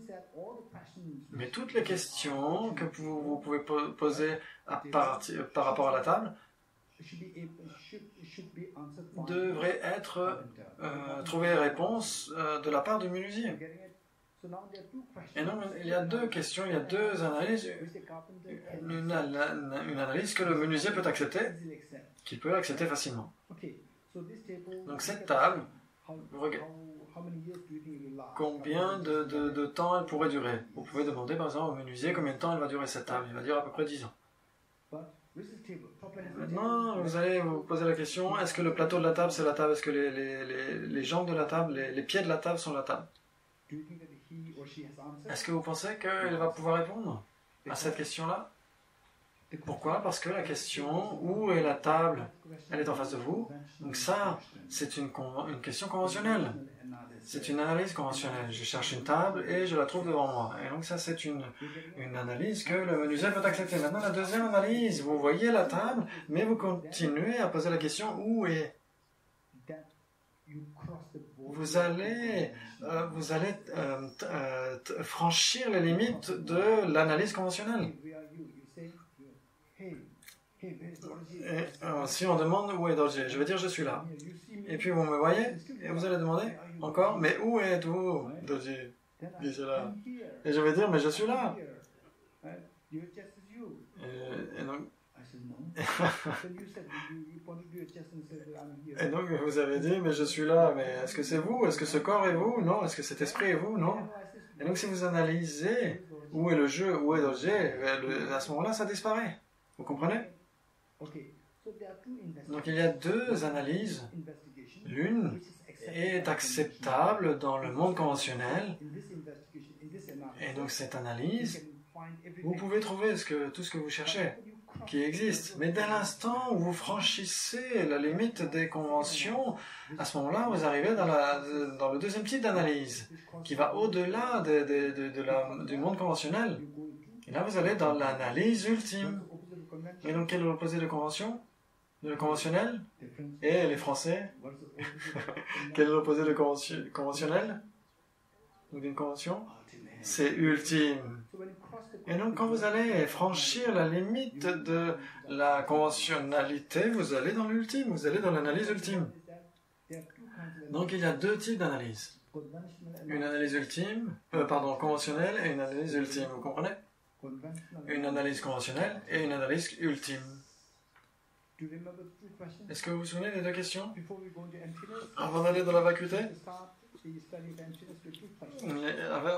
toutes les questions que vous pouvez poser par rapport à la table devraient être trouver réponse de la part du menuisier. Et donc, il y a deux questions, il y a deux analyses. Une analyse que le menuisier peut accepter, qu'il peut accepter facilement. Donc cette table, combien de temps elle pourrait durer? Vous pouvez demander par exemple au menuisier combien de temps elle va durer cette table. Il va dire à peu près 10 ans. Maintenant, vous allez vous poser la question, est-ce que le plateau de la table c'est la table? Est-ce que les jambes de la table, les pieds de la table sont la table? Est-ce que vous pensez qu'il va pouvoir répondre à cette question-là? Pourquoi? Parce que la question, où est la table? Elle est en face de vous. Donc ça, c'est une question conventionnelle. C'est une analyse conventionnelle. Je cherche une table et je la trouve devant moi. Et donc ça, c'est une analyse que le menuisier peut accepter. Maintenant, la deuxième analyse, vous voyez la table, mais vous continuez à poser la question, où est? Vous allez franchir les limites de l'analyse conventionnelle. Et, si on demande où est Dorje, je vais dire je suis là. Et puis vous me voyez, et vous allez demander encore, mais où êtes-vous, Dorje? Je suis là. Et je vais dire, mais je suis là. Et donc, et donc vous avez dit, mais je suis là, mais est-ce que c'est vous? Est-ce que ce corps est vous? Non. Est-ce que cet esprit est vous? Non. Et donc si vous analysez où est le jeu, où est Dorje, à ce moment-là, ça disparaît. Vous comprenez? Donc il y a deux analyses. L'une est acceptable dans le monde conventionnel. Et donc cette analyse, vous pouvez trouver tout ce que vous cherchez, qui existe. Mais dès l'instant où vous franchissez la limite des conventions, à ce moment-là, vous arrivez dans le deuxième type d'analyse, qui va au-delà du monde conventionnel. Et là, vous allez dans l'analyse ultime. Et donc, quel est l'opposé de convention? De conventionnel? Et les Français? Quel est l'opposé de conventionnel? Ou d'une convention? C'est ultime. Et donc, quand vous allez franchir la limite de la conventionnalité, vous allez dans l'ultime, vous allez dans l'analyse ultime. Donc, il y a deux types d'analyse. Une analyse conventionnelle et une analyse ultime, vous comprenez? Une analyse conventionnelle et une analyse ultime. Est-ce que vous vous souvenez des deux questions? Avant d'aller dans la vacuité?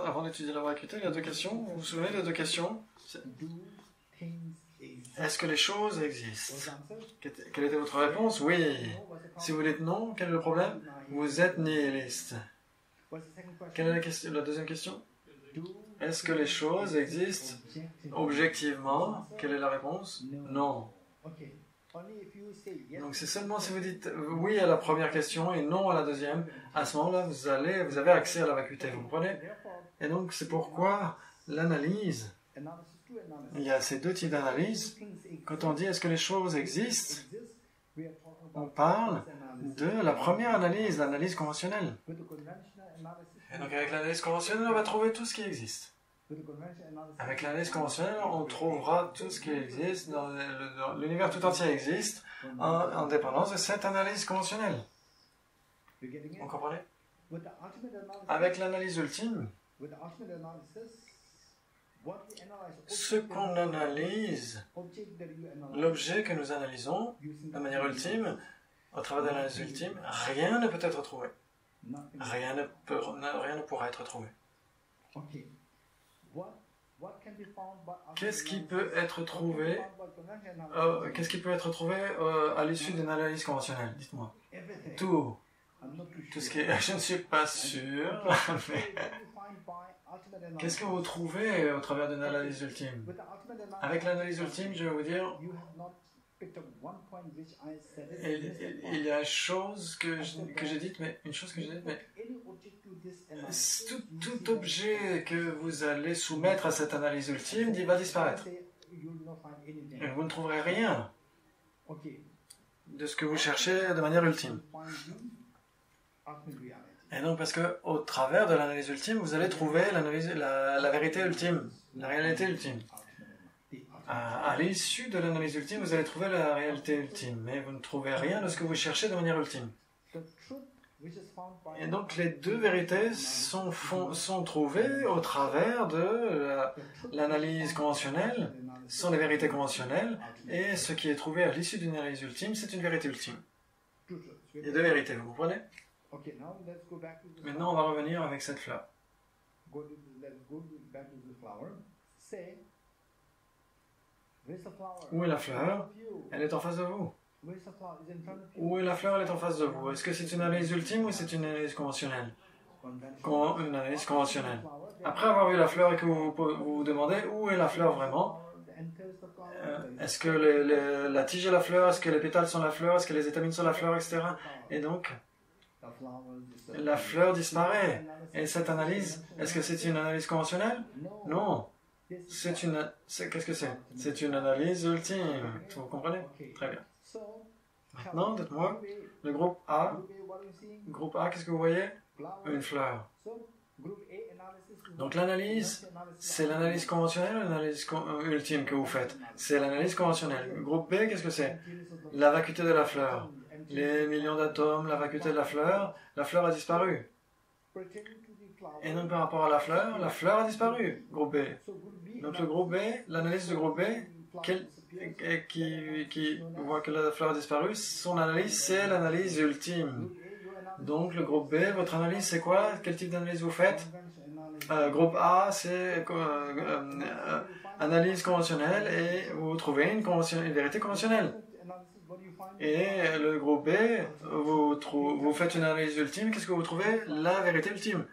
Avant d'étudier la vacuité, il y a deux questions. Vous vous souvenez des deux questions? Est-ce que les choses existent? Quelle était votre réponse? Oui. Si vous dites non, quel est le problème? Vous êtes nihiliste. Quelle est la deuxième question? Est-ce que les choses existent objectivement? Quelle est la réponse? Non. Donc c'est seulement si vous dites oui à la première question et non à la deuxième, à ce moment-là vous avez accès à la vacuité, vous comprenez? Et donc c'est pourquoi l'analyse, il y a ces deux types d'analyse. Quand on dit est-ce que les choses existent, on parle de la première analyse, l'analyse conventionnelle. Et donc avec l'analyse conventionnelle, on va trouver tout ce qui existe. Avec l'analyse conventionnelle, on trouvera tout ce qui existe, dans l'univers tout entier existe, en dépendance de cette analyse conventionnelle. Vous comprenez? Avec l'analyse ultime, ce qu'on analyse, l'objet que nous analysons de manière ultime, au travers de l'analyse ultime, rien ne peut être trouvé. Rien ne pourra être trouvé. Qu'est-ce qui peut être trouvé à l'issue d'une analyse conventionnelle? Dites-moi. Tout ce qui est... Je ne suis pas sûr, mais... Qu'est-ce que vous trouvez au travers d'une analyse ultime? Avec l'analyse ultime, je vais vous dire, il y a une chose que j'ai dite, mais tout objet que vous allez soumettre à cette analyse ultime va disparaître. Et vous ne trouverez rien de ce que vous cherchez de manière ultime. Et donc, parce que au travers de l'analyse ultime, vous allez trouver la vérité ultime, la réalité ultime. À l'issue de l'analyse ultime, vous allez trouver la réalité ultime, mais vous ne trouvez rien de ce que vous cherchez de manière ultime. Et donc, les deux vérités sont trouvées au travers de l'analyse conventionnelle, sont des vérités conventionnelles, et ce qui est trouvé à l'issue d'une analyse ultime, c'est une vérité ultime. Il y a deux vérités, vous comprenez? Maintenant, on va revenir avec cette fleur. Où est la fleur? Elle est en face de vous. Où est la fleur? Elle est en face de vous. Est-ce que c'est une analyse ultime ou c'est une analyse conventionnelle? Une analyse conventionnelle. Après avoir vu la fleur et que vous vous demandez où est la fleur vraiment, est-ce que la tige est la fleur? Est-ce que les pétales sont la fleur? Est-ce que les étamines sont la fleur, etc. Et donc, la fleur disparaît. Et cette analyse, est-ce que c'est une analyse conventionnelle? Non. Qu'est-ce que c'est? C'est une analyse ultime. Vous comprenez? Très bien. Maintenant, dites-moi, le groupe A. Groupe A, qu'est-ce que vous voyez? Une fleur. Donc l'analyse, c'est l'analyse conventionnelle ou l'analyse ultime que vous faites? C'est l'analyse conventionnelle. Groupe B, qu'est-ce que c'est? La vacuité de la fleur. Les millions d'atomes, la vacuité de la fleur a disparu. Et donc par rapport à la fleur a disparu. Groupe B. Donc le groupe B, l'analyse du groupe B, qui voit que la fleur a disparu, son analyse, c'est l'analyse ultime. Donc le groupe B, votre analyse, c'est quoi? Quel type d'analyse vous faites? Groupe A, c'est analyse conventionnelle et vous trouvez une vérité conventionnelle. Et le groupe B, vous faites une analyse ultime, qu'est-ce que vous trouvez? La vérité ultime.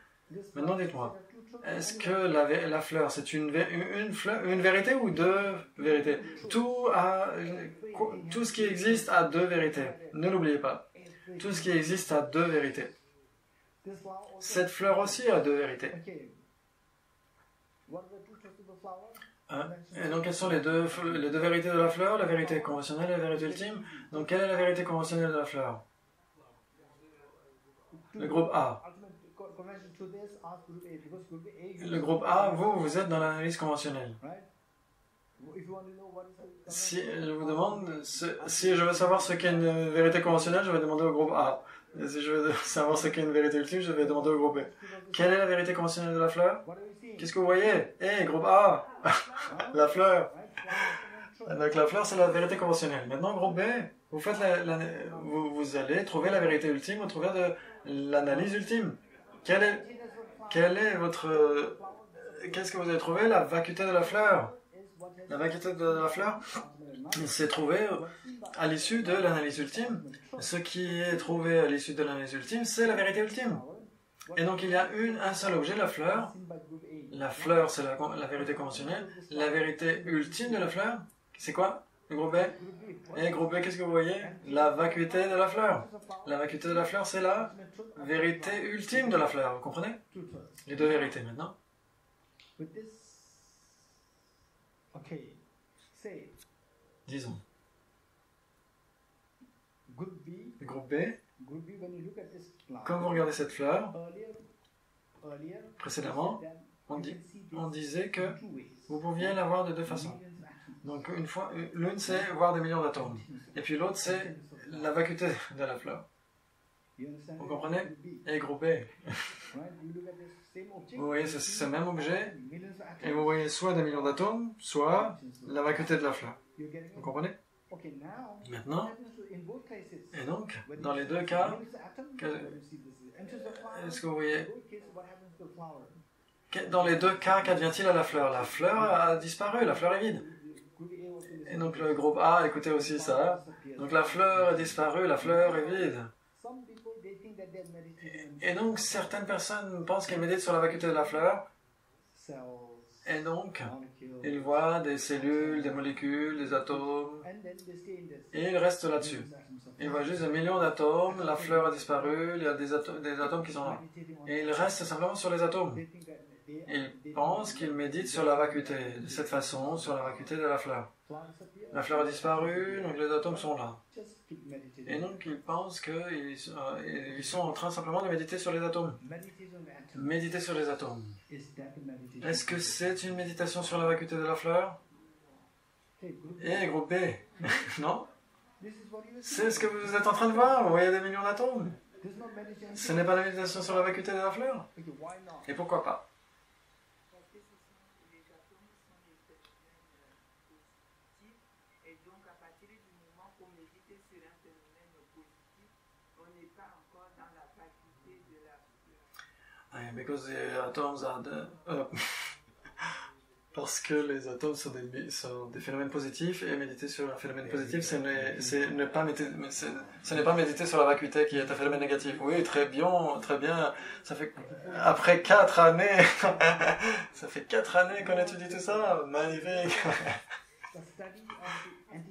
Maintenant, dites-moi, est-ce que la fleur, c'est une vérité ou deux vérités? Tout ce qui existe a deux vérités. Ne l'oubliez pas. Tout ce qui existe a deux vérités. Cette fleur aussi a deux vérités. Et donc, quelles sont les deux vérités de la fleur? La vérité conventionnelle et la vérité ultime. Donc, quelle est la vérité conventionnelle de la fleur? Le groupe A. Le groupe A, vous êtes dans l'analyse conventionnelle. Si je vous demande, si je veux savoir ce qu'est une vérité conventionnelle, je vais demander au groupe A. Et si je veux savoir ce qu'est une vérité ultime, je vais demander au groupe B. Quelle est la vérité conventionnelle de la fleur? Qu'est-ce que vous voyez? Groupe A, la fleur. Donc la fleur, c'est la vérité conventionnelle. Maintenant, groupe B, vous allez trouver la vérité ultime au travers de l'analyse ultime. Qu'est-ce que vous avez trouvé? La vacuité de la fleur. La vacuité de la fleur, il s'est trouvé à l'issue de l'analyse ultime. Ce qui est trouvé à l'issue de l'analyse ultime, c'est la vérité ultime. Et donc il y a un seul objet, la fleur. La fleur, c'est la vérité conventionnelle. La vérité ultime de la fleur, c'est quoi? Le groupe B. Et groupe B, qu'est-ce que vous voyez? La vacuité de la fleur. La vacuité de la fleur, c'est la vérité ultime de la fleur. Vous comprenez? Les deux vérités maintenant. Disons. Le groupe B. Quand vous regardez cette fleur, précédemment, on disait que vous pouviez l'avoir de deux façons. Donc, l'une c'est voir des millions d'atomes. Et puis l'autre c'est la vacuité de la fleur. Vous comprenez? Et groupe B. Vous voyez ce même objet, et vous voyez soit des millions d'atomes, soit la vacuité de la fleur. Vous comprenez? Maintenant, et donc, dans les deux cas, est-ce que vous voyez? Dans les deux cas, qu'advient-il à la fleur? La fleur a disparu, la fleur est vide. Et donc le groupe A, écoutez aussi ça. Donc la fleur est disparue, la fleur est vide. Et donc certaines personnes pensent qu'elles méditent sur la vacuité de la fleur. Et donc, ils voient des cellules, des molécules, des atomes. Et ils restent là-dessus. Ils voient juste des millions d'atomes, la fleur a disparu, il y a des atomes qui sont là. Et ils restent simplement sur les atomes. Ils pensent qu'ils méditent sur la vacuité, de cette façon, sur la vacuité de la fleur. La fleur a disparu, donc les atomes sont là. Et donc ils pensent qu'ils sont en train simplement de méditer sur les atomes. Méditer sur les atomes. Est-ce que c'est une méditation sur la vacuité de la fleur? Et groupe B. Non? C'est ce que vous êtes en train de voir, vous voyez des millions d'atomes. Ce n'est pas la méditation sur la vacuité de la fleur? Et pourquoi pas? Because the atoms are parce que les atomes sont des phénomènes positifs, et méditer sur un phénomène positif, ce n'est pas méditer sur la vacuité qui est un phénomène négatif. Oui, très bien. Ça fait après 4 années, ça fait 4 années qu'on étudie tout ça. Magnifique.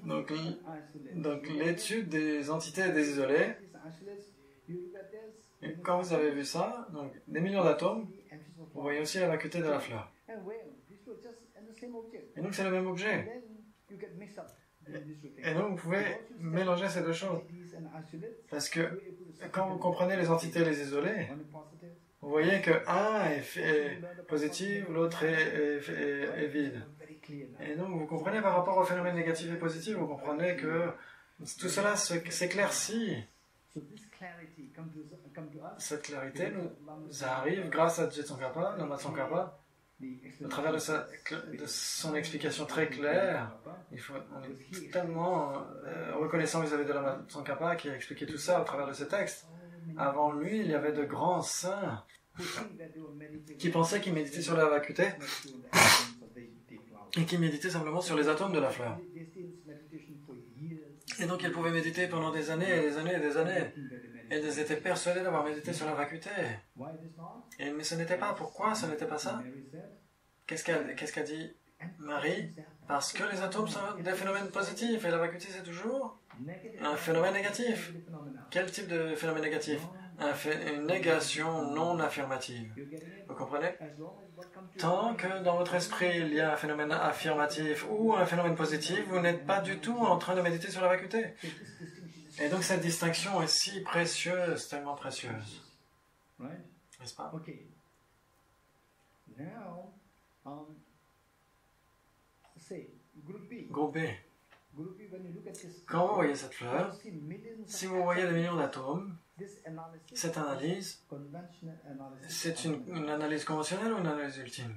Donc l'étude des entités et des isolés. Et quand vous avez vu ça, donc des millions d'atomes, vous voyez aussi la vacuité de la fleur. Et donc c'est le même objet. Et donc vous pouvez mélanger ces deux choses. Parce que quand vous comprenez les entités et les isolés, vous voyez que un est positif, l'autre est vide. Et donc vous comprenez par rapport au phénomène négatif et positif, vous comprenez que tout cela s'éclaircit. Cette clarité nous arrive grâce à Tsongkhapa, Lama Tsongkhapa, au travers de son explication très claire. On est tellement reconnaissant vis-à-vis de Lama Tsongkhapa qui a expliqué tout ça au travers de ce texte. Avant lui, il y avait de grands saints qui pensaient qu'ils méditaient sur la vacuité et qui méditaient simplement sur les atomes de la fleur. Et donc ils pouvaient méditer pendant des années et des années et des années. Et ils étaient persuadés d'avoir médité sur la vacuité. Mais ce n'était pas. Pourquoi ce n'était pas ça? Qu'est-ce qu'a dit Marie? Parce que les atomes sont des phénomènes positifs et la vacuité c'est toujours un phénomène négatif. Quel type de phénomène négatif? Une négation non affirmative. Vous comprenez? Tant que dans votre esprit il y a un phénomène affirmatif ou un phénomène positif, vous n'êtes pas du tout en train de méditer sur la vacuité. Et donc cette distinction est si précieuse, tellement précieuse. N'est-ce pas? Groupe B. Quand vous voyez cette fleur, si vous voyez des millions d'atomes, cette analyse, c'est une analyse conventionnelle ou une analyse ultime?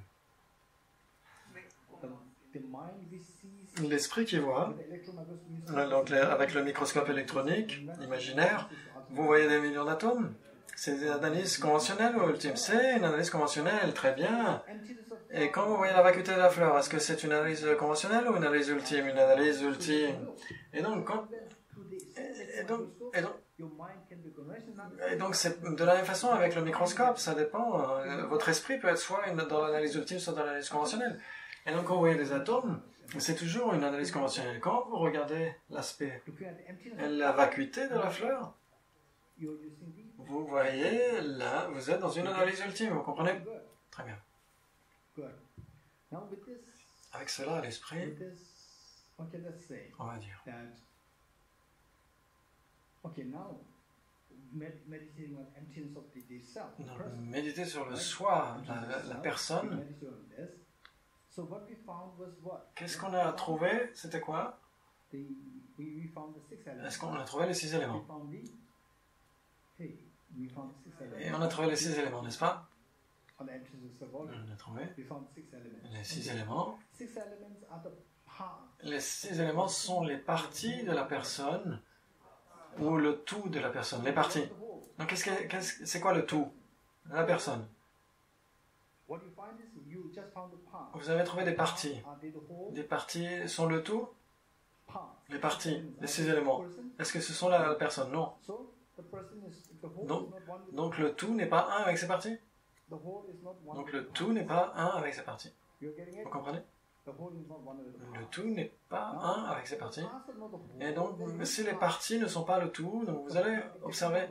L'esprit qui voit, donc avec le microscope électronique, imaginaire, vous voyez des millions d'atomes. C'est une analyse conventionnelle ou ultime? C'est une analyse conventionnelle, très bien. Et quand vous voyez la vacuité de la fleur, est-ce que c'est une analyse conventionnelle ou une analyse ultime? Une analyse ultime. Et donc c'est de la même façon avec le microscope, ça dépend. Votre esprit peut être soit dans l'analyse ultime, soit dans l'analyse conventionnelle. Et donc quand vous voyez des atomes, c'est toujours une analyse conventionnelle. Quand vous regardez l'aspect, la vacuité de la fleur, vous voyez, là, vous êtes dans une analyse ultime, vous comprenez? Très bien. Avec cela à l'esprit, on va dire. Donc, méditer sur le soi, la personne. Qu'est-ce qu'on a trouvé? C'était quoi? Est-ce qu'on a trouvé les 6 éléments? Et on a trouvé les 6 éléments, n'est-ce pas? On a trouvé les 6 éléments. Les 6 éléments sont les parties de la personne ou le tout de la personne, les parties. Donc c'est quoi le tout? La personne. Vous avez trouvé des parties. Des parties sont le tout? Les parties, les 6 éléments. Est-ce que ce sont la personne? Non. Donc le tout n'est pas un avec ses parties? Donc le tout n'est pas un avec ses parties. Vous comprenez? Le tout n'est pas un avec ses parties. Et donc, si les parties ne sont pas le tout, donc vous allez observer.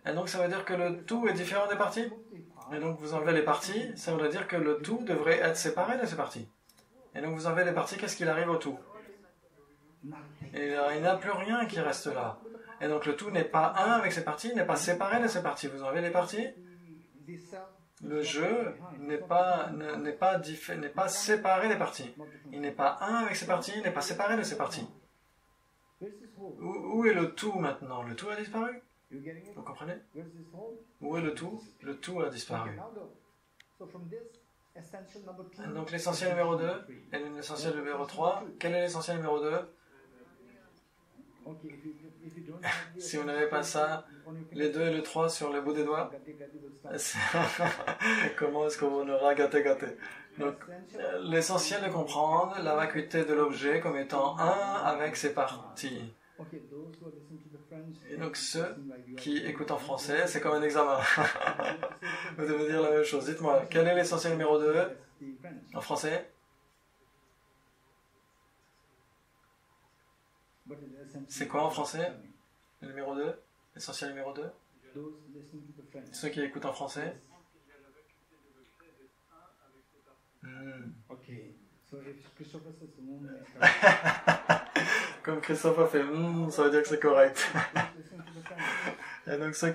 Et donc, ça veut dire que le tout est différent des parties. Et donc, vous enlevez les parties, ça voudrait dire que le tout devrait être séparé de ces parties. Et donc, vous enlevez les parties, qu'est-ce qu'il arrive au tout? Et il n'y a plus rien qui reste là. Et donc, le tout n'est pas un avec ses parties, n'est pas séparé de ses parties. Vous enlevez les parties. Le jeu n'est pas séparé des parties. Il n'est pas un avec ses parties, il n'est pas séparé de ses parties. Où est le tout maintenant? Le tout a disparu? Vous comprenez? Où est le tout? Le tout a disparu. Donc l'essentiel numéro 2 et l'essentiel numéro 3. Quel est l'essentiel numéro 2? Si vous n'avez pas ça, les 2 et le 3 sur le bout des doigts, comment est-ce qu'on aura gâté? Donc, l'essentiel de comprendre la vacuité de l'objet comme étant un avec ses parties. Et donc, ceux qui écoutent en français, c'est comme un examen. Vous devez dire la même chose. Dites-moi, quel est l'essentiel numéro 2 en français? C'est quoi en français? Le numéro 2? L'essentiel numéro 2? Ceux qui écoutent en français? Comme Christophe a fait ça veut dire que c'est correct. Et donc ceux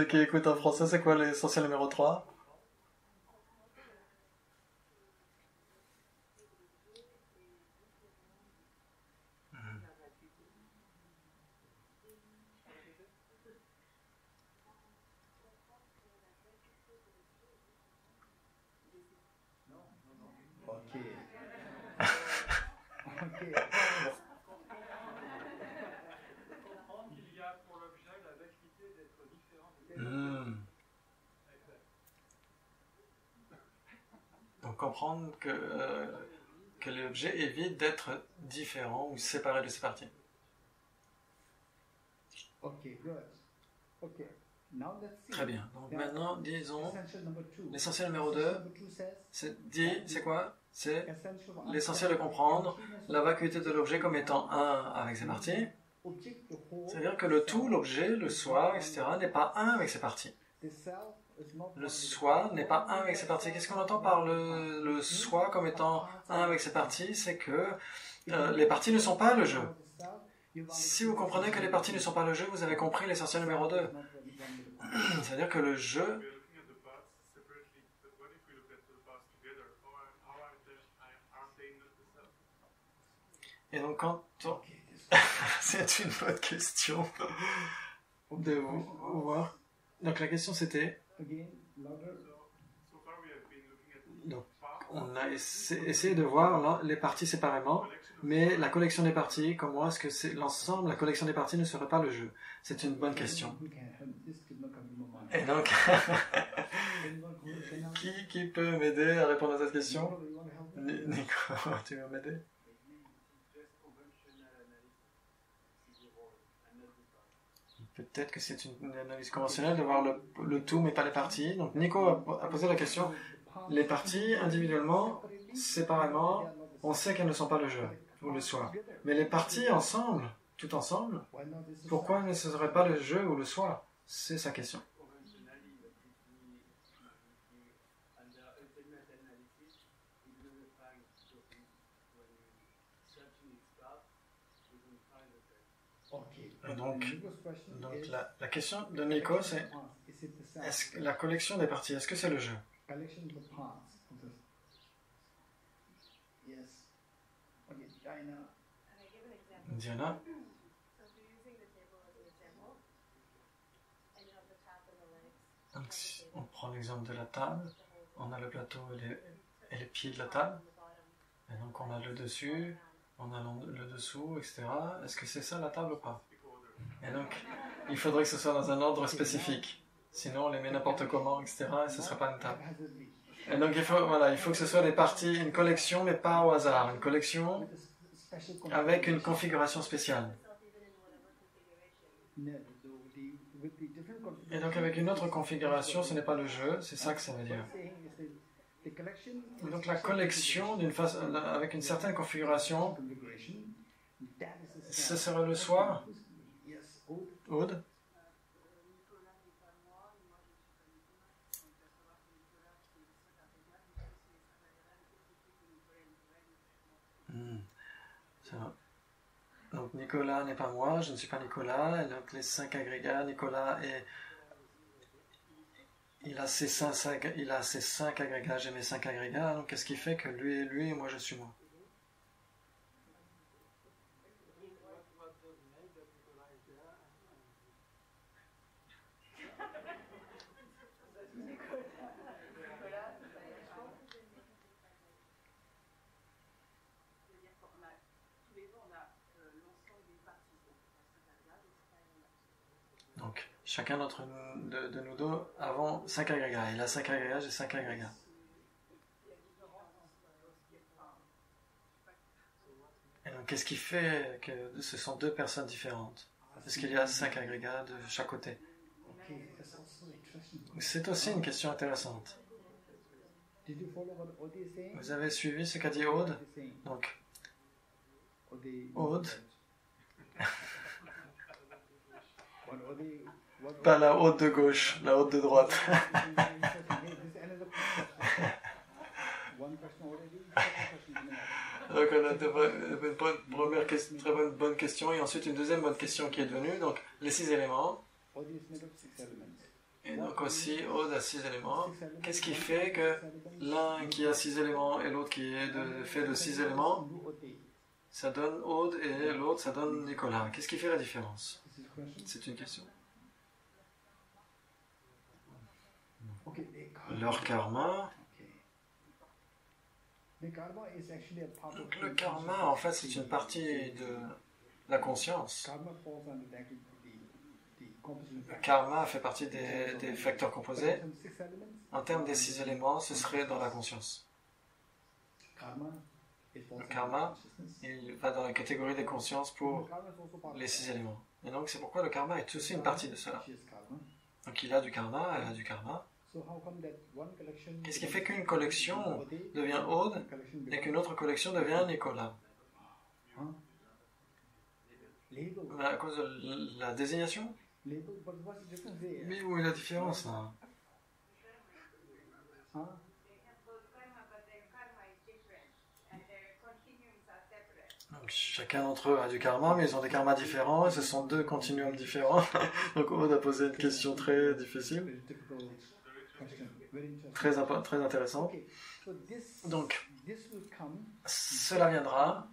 qui écoutent en français, c'est quoi l'essentiel numéro 3? Donc comprendre que l'objet évite d'être différent ou séparé de ses parties. Très bien. Donc maintenant, disons, l'essentiel numéro 2, c'est quoi? C'est l'essentiel de comprendre la vacuité de l'objet comme étant un avec ses parties. C'est-à-dire que le tout, l'objet, le soi, etc., n'est pas un avec ses parties. Le soi n'est pas un avec ses parties. Qu'est-ce qu'on entend par le soi comme étant un avec ses parties? C'est que les parties ne sont pas le jeu. Si vous comprenez que les parties ne sont pas le jeu, vous avez compris l'essentiel numéro 2. C'est-à-dire que le jeu... Et donc quand on... C'est une bonne question de vous voir. Donc la question c'était... Donc, on a essayé de voir les parties séparément, mais la collection des parties, comment est-ce que c'est l'ensemble, la collection des parties ne serait pas le jeu? C'est une bonne question. Et donc, qui peut m'aider à répondre à cette question? Nico, tu veux m'aider? Peut-être que c'est une analyse conventionnelle de voir le tout mais pas les parties. Donc Nico a posé la question, les parties individuellement, séparément, on sait qu'elles ne sont pas le jeu ou le soi. Mais les parties ensemble, tout ensemble, pourquoi ne serait pas le jeu ou le soi? C'est sa question. Donc la question de Nico, c'est est-ce que la collection des parties, est-ce que c'est le jeu? Diana? Donc si on prend l'exemple de la table, on a le plateau et les pieds de la table, et donc on a le dessus, on a le dessous, etc. Est-ce que c'est ça la table ou pas? Et donc il faudrait que ce soit dans un ordre spécifique, sinon on les met n'importe comment, etc. et ce ne serait pas une table. Et donc il faut que ce soit des parties, une collection, mais pas au hasard, une collection avec une configuration spéciale. Et donc avec une autre configuration, ce n'est pas le jeu, c'est ça que ça veut dire. Et donc la collection avec une certaine configuration, ce serait le soir. Aude? Ça va. Donc Nicolas n'est pas moi, je ne suis pas Nicolas, et donc les 5 agrégats, Nicolas il a ses 5 agrégats, j'ai mes 5 agrégats, donc qu'est-ce qui fait que lui est lui et moi je suis moi? Donc, chacun d'entre nous, de nous deux, avons 5 agrégats. Il a 5 agrégats, j'ai 5 agrégats. Et donc, qu'est-ce qui fait que ce sont deux personnes différentes? Est-ce qu'il y a 5 agrégats de chaque côté? C'est aussi une question intéressante. Vous avez suivi ce qu'a dit Aude? Donc, Aude... Pas la haute de gauche, la haute de droite. Donc on a une première question, très bonne question, et ensuite une deuxième bonne question qui est devenue. Donc les 6 éléments. Et donc aussi Aude a 6 éléments. Qu'est-ce qui fait que l'un qui a 6 éléments et l'autre qui est fait de 6 éléments, ça donne Aude, et l'autre ça donne Nicolas? Qu'est-ce qui fait la différence? C'est une question. Leur karma. Le karma, en fait, c'est une partie de la conscience. Le karma fait partie des facteurs composés. En termes des 6 éléments, ce serait dans la conscience. Le karma, il va dans la catégorie des consciences pour les 6 éléments. Et donc, c'est pourquoi le karma est aussi une partie de cela. Donc, il a du karma, elle a du karma. Qu'est-ce qui fait qu'une collection devient Aude et qu'une autre collection devient Nicolas? À cause de la désignation? Mais où est la différence là? Donc, chacun d'entre eux a du karma, mais ils ont des karmas différents, et ce sont 2 continuums différents. Donc Aude a posé une question très difficile, très intéressante. Donc, cela viendra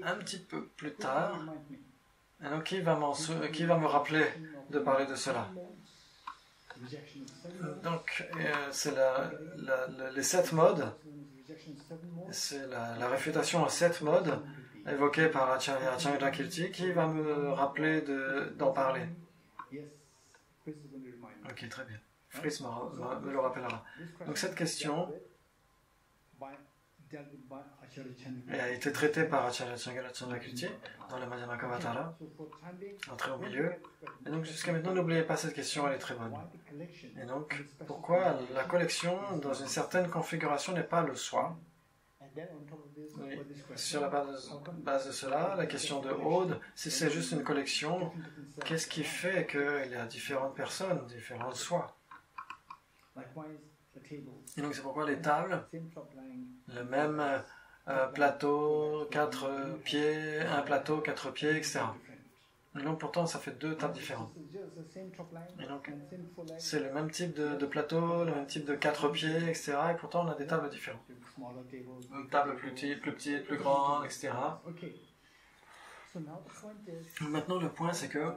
un petit peu plus tard. Et donc, qui va me rappeler de parler de cela? Donc, c'est les 7 modes. C'est la réfutation aux 7 modes évoquée par Acharya Chandrakirti qui va me rappeler d'en parler. Ok, très bien. Fritz me le rappellera. Donc cette question a été traitée par Acharya Chandrakirti dans le Madhyamakavatara, entrée au milieu. Et donc jusqu'à maintenant, n'oubliez pas cette question, elle est très bonne. Et donc, pourquoi la collection dans une certaine configuration n'est pas le soi? Oui. Sur la base de cela, la question de Aude, si c'est juste une collection, qu'est-ce qui fait qu'il y a différentes personnes, différents soi? Et donc c'est pourquoi les tables, le même plateau, 4 pieds, un plateau, 4 pieds, etc. Et donc pourtant ça fait deux tables différentes. Et donc c'est le même type de plateau, le même type de 4 pieds, etc. Et pourtant on a des tables différentes. Une table plus petite, plus grande, etc. Maintenant le point c'est que...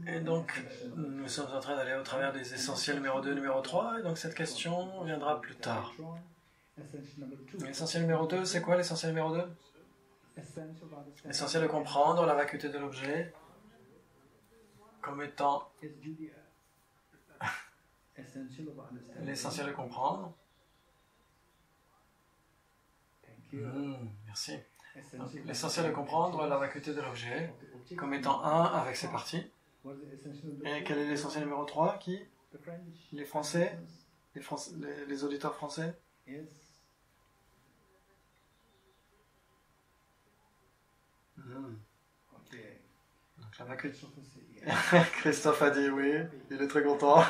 Et donc nous sommes en train d'aller au travers des essentiels numéro 2, numéro 3. Et donc cette question viendra plus tard. L'essentiel numéro 2, c'est quoi l'essentiel numéro 2? L'essentiel de comprendre la vacuité de l'objet comme étant l'essentiel de comprendre. Merci. L'essentiel de comprendre la vacuité de l'objet comme étant un avec ses parties. Et quel est l'essentiel numéro 3 qui? Les Français, les auditeurs français. Donc la vacuité. Christophe a dit oui, il est très content.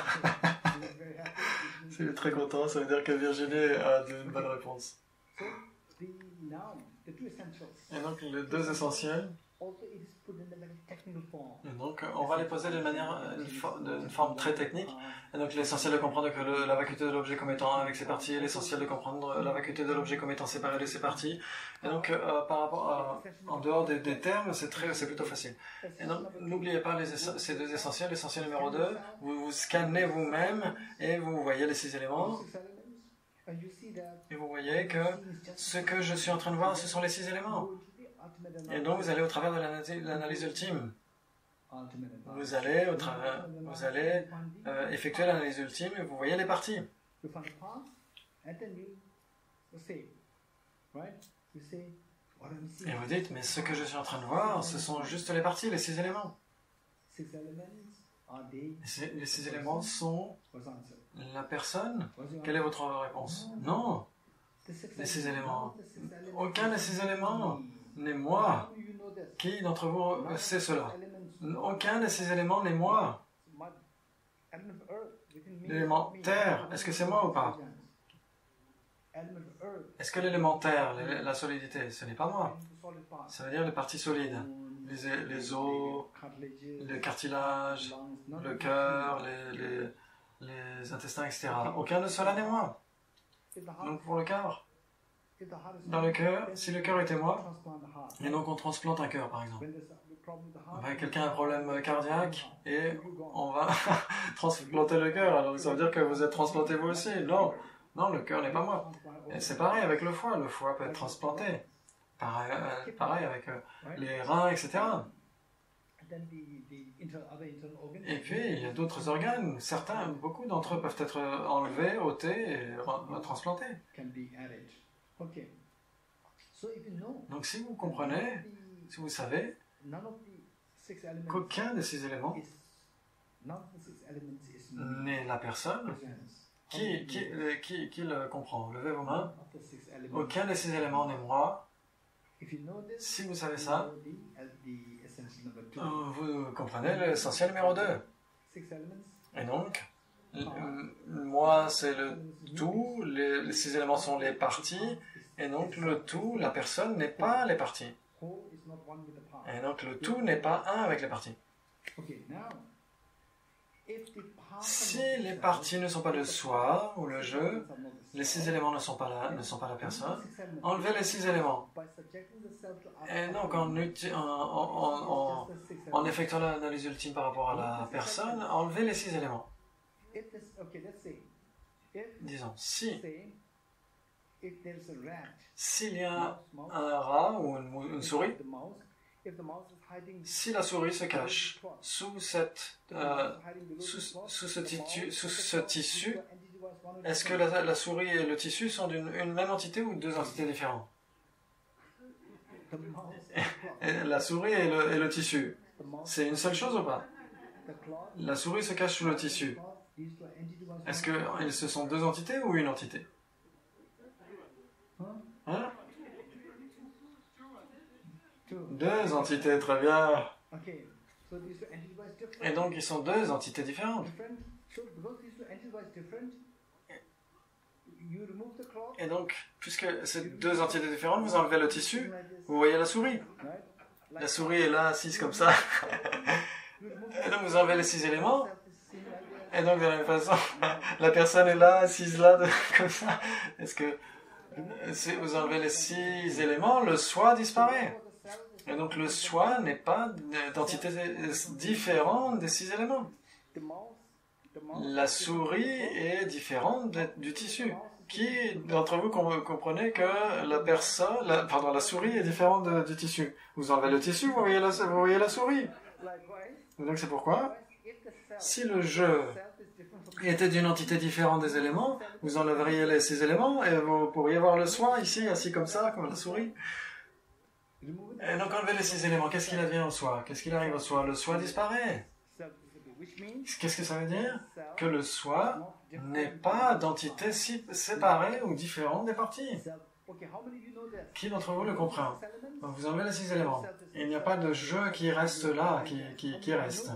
Il est très content, ça veut dire que Virginie a une bonne réponse. Et donc les deux essentiels, et donc on va les poser d'une forme très technique. Et donc l'essentiel de comprendre que la vacuité de l'objet comme étant un avec ses parties, l'essentiel de comprendre la vacuité de l'objet comme étant séparé de ses parties. Et donc par rapport en dehors des termes, c'est plutôt facile. Et donc n'oubliez pas ces deux essentiels. L'essentiel numéro 2, vous scannez vous-même et vous voyez les 6 éléments. Et vous voyez que ce que je suis en train de voir, ce sont les 6 éléments. Et donc vous allez au travers de l'analyse ultime. Vous allez effectuer l'analyse ultime et vous voyez les parties. Et vous dites, mais ce que je suis en train de voir, ce sont juste les parties, les 6 éléments. Les 6 éléments sont la personne. Quelle est votre réponse? Non. Les 6 éléments. Aucun des 6 éléments n'est moi. Qui d'entre vous sait cela? Aucun des 6 éléments n'est moi. L'élément terre, est-ce que c'est moi ou pas? Est-ce que l'élément terre, la solidité, ce n'est pas moi? Ça veut dire les parties solides. Les os, les cartilages, le cœur, les intestins, etc. Aucun de cela n'est moi. Donc pour le cœur, dans le cœur, si le cœur était moi, et donc on transplante un cœur par exemple. Quelqu'un a un problème cardiaque et on va transplanter le cœur. Alors ça veut dire que vous êtes transplanté vous aussi? Non, non, le cœur n'est pas moi. Et c'est pareil avec le foie. Le foie peut être transplanté. Pareil avec les reins, etc. Et puis, il y a d'autres organes. Beaucoup d'entre eux peuvent être enlevés, ôtés et transplantés. Donc, si vous comprenez, si vous savez qu'aucun de ces éléments n'est la personne, qui le comprend? Levez vos mains. Aucun de ces éléments n'est moi. Si vous savez ça, vous comprenez l'essentiel numéro 2. Et donc, moi c'est le tout, les 6 éléments sont les parties, et donc le tout, la personne n'est pas les parties. Et donc le tout n'est pas un avec les parties. Si les parties ne sont pas le soi ou le je, les 6 éléments ne sont pas la personne, enlevez les 6 éléments. Et donc en effectuant l'analyse ultime par rapport à la personne, enlevez les 6 éléments. Disons, s'il y a un rat ou une souris, si la souris se cache sous ce tissu, est-ce que la souris et le tissu sont une même entité ou deux entités différentes? La souris et le tissu, c'est une seule chose ou pas? La souris se cache sous le tissu. Est-ce que ce sont deux entités ou une entité? Hein? Deux entités, très bien. Et donc, ils sont deux entités différentes. Et donc, puisque c'est deux entités différentes, vous enlevez le tissu, vous voyez la souris. La souris est là, assise comme ça. Et donc vous enlevez les 6 éléments. Et donc de la même façon, la personne est là, assise là, comme ça. Est-ce que si vous enlevez les 6 éléments, le soi disparaît. Et donc le soi n'est pas d'entité différente des 6 éléments. La souris est différente du tissu. Qui d'entre vous comprenez que la souris est différente du tissu? Vous enlevez le tissu, vous voyez la souris. Donc c'est pourquoi, si le jeu était d'une entité différente des éléments, vous enleveriez les 6 éléments et vous pourriez voir le soi ici, assis comme ça, comme la souris. Et donc enlever les 6 éléments, qu'est-ce qu'il advient au soi? Qu'est-ce qu'il arrive au soi? Le soi disparaît. Qu'est-ce que ça veut dire? Que le soi n'est pas d'entité séparée ou différente des parties. Qui d'entre vous le comprend? Donc vous enlevez les 6 éléments. Il n'y a pas de jeu qui reste là, qui reste.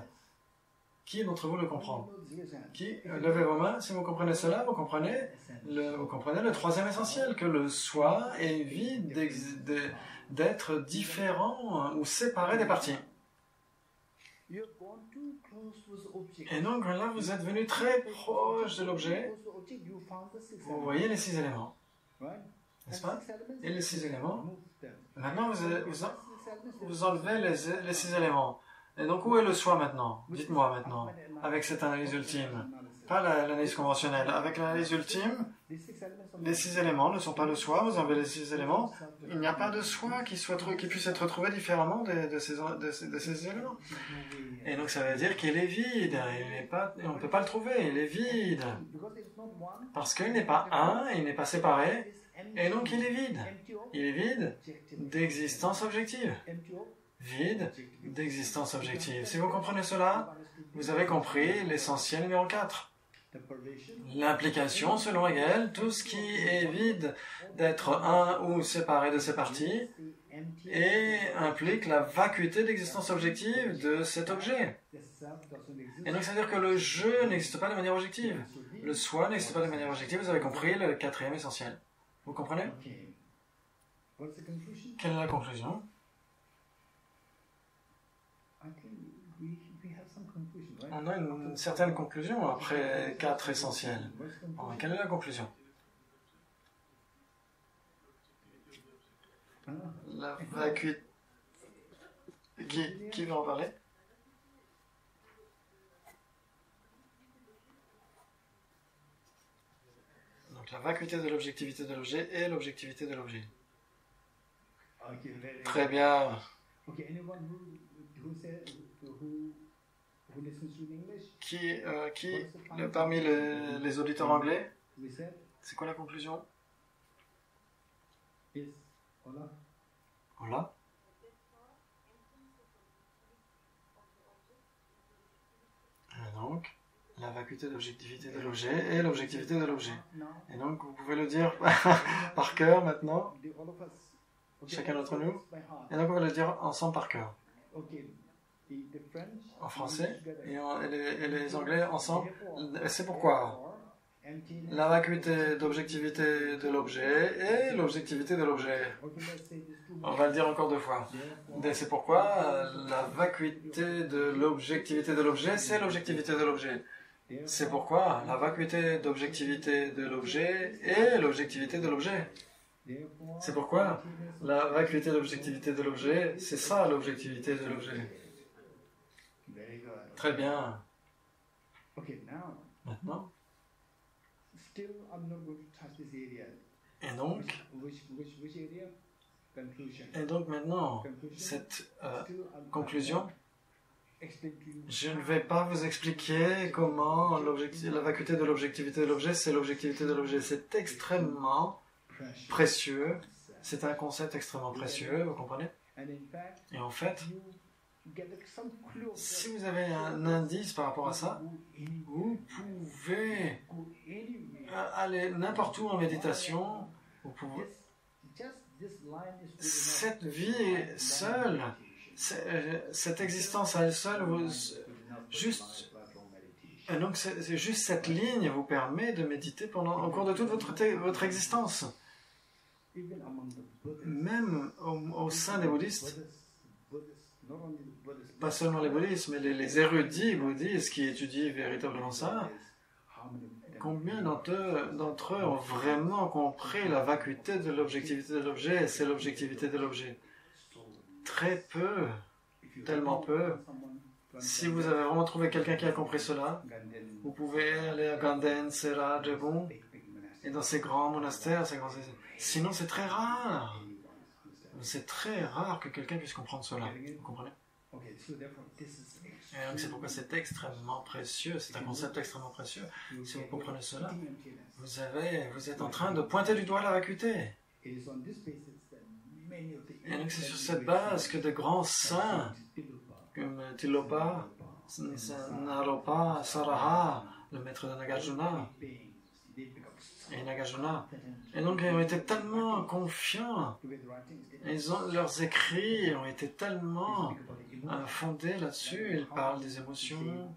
Qui d'entre vous le comprend? Levez vos mains, si vous comprenez cela, vous comprenez le troisième essentiel, que le soi évite d'être différent ou séparé des parties. Et donc là, vous êtes venu très proche de l'objet. Vous voyez les 6 éléments, n'est-ce pas? Et les 6 éléments, maintenant vous enlevez les 6 éléments. Et donc où est le soi maintenant? Dites-moi maintenant, avec cette analyse ultime. Pas l'analyse conventionnelle. Avec l'analyse ultime, les 6 éléments ne sont pas le soi, vous enlevez les 6 éléments. Il n'y a pas de soi qui puisse être trouvé différemment de ces éléments. Et donc ça veut dire qu'il est vide. On ne peut pas le trouver, il est vide. Parce qu'il n'est pas un, il n'est pas séparé, et donc il est vide. Il est vide d'existence objective. Vide d'existence objective. Si vous comprenez cela, vous avez compris l'essentiel numéro 4. L'implication selon Hegel, tout ce qui est vide d'être un ou séparé de ses parties, et implique la vacuité d'existence objective de cet objet. Et donc ça veut dire que le jeu n'existe pas de manière objective. Le soi n'existe pas de manière objective. Vous avez compris le 4e essentiel. Vous comprenez? Quelle est la conclusion? On a une certaine conclusion après 4 essentiels. Alors, quelle est la conclusion? La vacuité. Qui va en parler? Donc la vacuité de l'objectivité de l'objet et l'objectivité de l'objet. Très bien. Qui parmi les auditeurs anglais, c'est quoi la conclusion? Voilà. Et donc, la vacuité d'objectivité de l'objet et l'objectivité de l'objet. Et donc, vous pouvez le dire par cœur maintenant, chacun d'entre nous. Et donc, on va le dire ensemble par cœur. En français et les anglais ensemble. C'est pourquoi la vacuité d'objectivité de l'objet et l'objectivité de l'objet. On va le dire encore 2 fois. C'est pourquoi la vacuité de l'objectivité de l'objet, c'est l'objectivité de l'objet. C'est pourquoi la vacuité d'objectivité de l'objet est l'objectivité de l'objet. C'est pourquoi la vacuité d'objectivité de l'objet, c'est ça l'objectivité de l'objet. Très bien. Maintenant. Et donc maintenant, cette conclusion, je ne vais pas vous expliquer comment la vacuité de l'objectivité de l'objet, c'est l'objectivité de l'objet. C'est extrêmement précieux. C'est un concept extrêmement précieux, vous comprenez? Et en fait, si vous avez un indice par rapport à ça, vous pouvez aller n'importe où en méditation. Vous pouvez... Cette vie seule, cette existence à elle seule, et donc c'est juste cette ligne vous permet de méditer au cours de toute votre existence. Même au sein des bouddhistes, pas seulement les bouddhistes, mais les érudits bouddhistes qui étudient véritablement ça, combien d'entre eux ont vraiment compris la vacuité de l'objectivité de l'objet, et c'est l'objectivité de l'objet? Très peu, tellement peu. Si vous avez vraiment trouvé quelqu'un qui a compris cela, vous pouvez aller à Ganden, Sera, Drebon, et dans ces grands monastères, sinon c'est très rare. C'est très rare que quelqu'un puisse comprendre cela. Vous comprenez? Et donc c'est pourquoi c'est extrêmement précieux, c'est un concept extrêmement précieux. Si vous comprenez cela, vous êtes en train de pointer du doigt la vacuité. Et donc c'est sur cette base que de grands saints, comme Tilopa, Naropa, Saraha, le maître de Nagarjuna, et donc ils ont été tellement confiants, leurs écrits ont été tellement fondés là-dessus, ils parlent des émotions,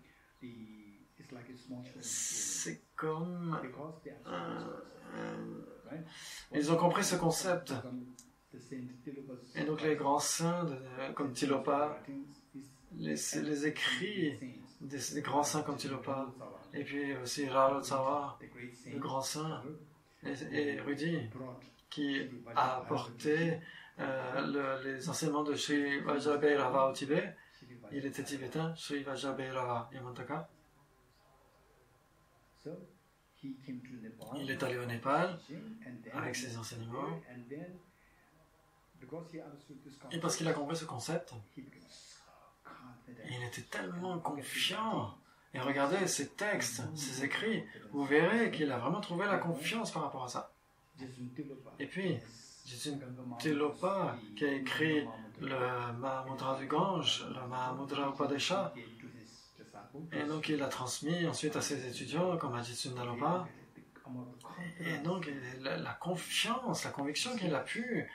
c'est comme... ils ont compris ce concept, et donc les grands saints comme Tilopa, les écrits des grands saints comme Tilopa, et puis aussi Ralotsawa, le grand saint et Rudi, qui a apporté les enseignements de Sri Vajrabhairava au Tibet. Il était tibétain, Sri Vajrabhairava Yamantaka. Il est allé au Népal avec ses enseignements. Et parce qu'il a compris ce concept, il était tellement confiant. Et regardez ces textes, ces écrits, vous verrez qu'il a vraiment trouvé la confiance par rapport à ça. Et puis, Jetsun Tilopa, qui a écrit le Mahamudra du Gange, le Mahamudra Upadesha, et donc il l'a transmis ensuite à ses étudiants, comme à Jetsun Naropa. Et donc la confiance, la conviction qu'il a pu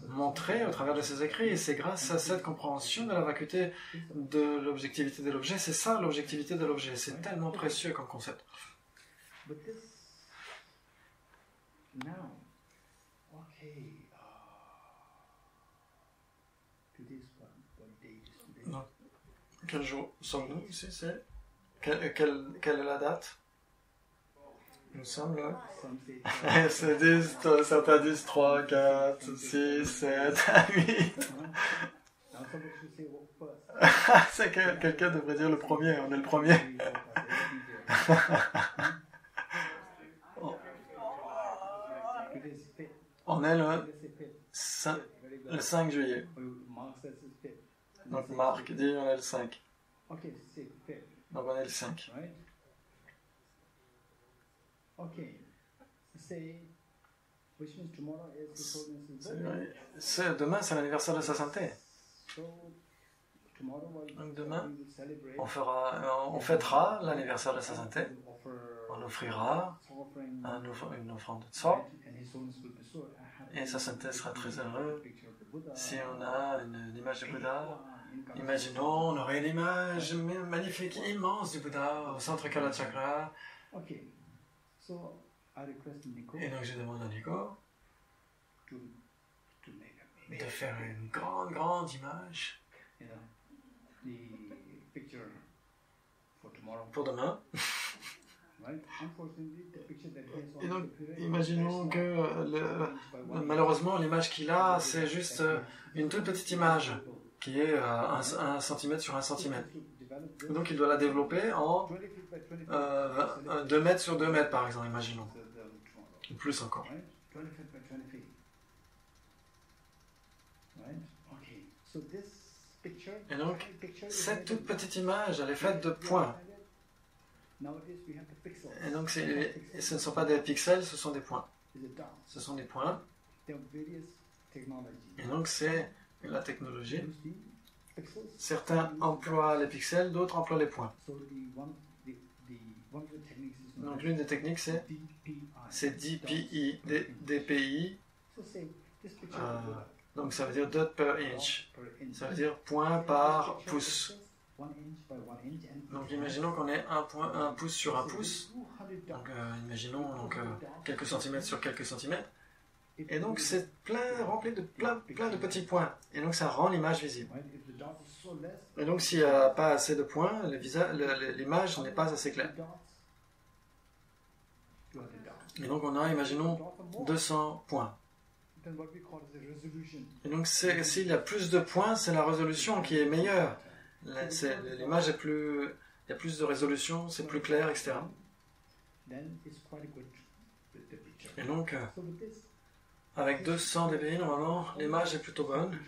montrer au travers de ses écrits, c'est grâce à cette compréhension de la vacuité de l'objectivité de l'objet. C'est ça l'objectivité de l'objet, c'est tellement précieux comme concept. Donc, quel jour sommes-nous ici? Quelle est la date? Nous sommes là. Certains disent 3, 4, 6, 7, 8. C'est que quelqu'un devrait dire le premier, on est le premier. On est le 5 juillet. Donc Marc dit on est le 5. Donc on est le 5. Demain, c'est l'anniversaire de sa santé. Donc demain, on fêtera l'anniversaire de sa santé. On offrira une offrande de sorte. Et sa santé sera très heureuse. Si on a une image de Bouddha, imaginons, on aurait une image magnifique, immense du Bouddha au centre Kalachakra. Et donc je demande à Nico de faire une grande image pour demain. Et donc imaginons que malheureusement l'image qu'il a c'est juste une toute petite image qui est 1 cm sur 1 cm. Donc il doit la développer en 2 mètres sur 2 mètres par exemple, imaginons. Ou plus encore. Et donc, cette toute petite image, elle est faite de points. Et donc, ce ne sont pas des pixels, ce sont des points. Ce sont des points. Et donc, c'est la technologie. Certains emploient les pixels, d'autres emploient les points. Donc l'une des techniques c'est DPI, DPI. Donc ça veut dire dot per inch. Ça veut dire point par pouce. Donc imaginons qu'on ait un pouce sur un pouce. Donc imaginons quelques centimètres sur quelques centimètres. Et donc c'est rempli de plein de petits points. Et donc ça rend l'image visible. Et donc s'il n'y a pas assez de points, l'image n'est pas assez claire. Et donc on a, imaginons, 200 points. Et donc s'il y a plus de points, c'est la résolution qui est meilleure. L'image est plus... Il y a plus de résolution, c'est plus clair, etc. Et donc, avec 200 dpi, normalement, l'image est plutôt bonne.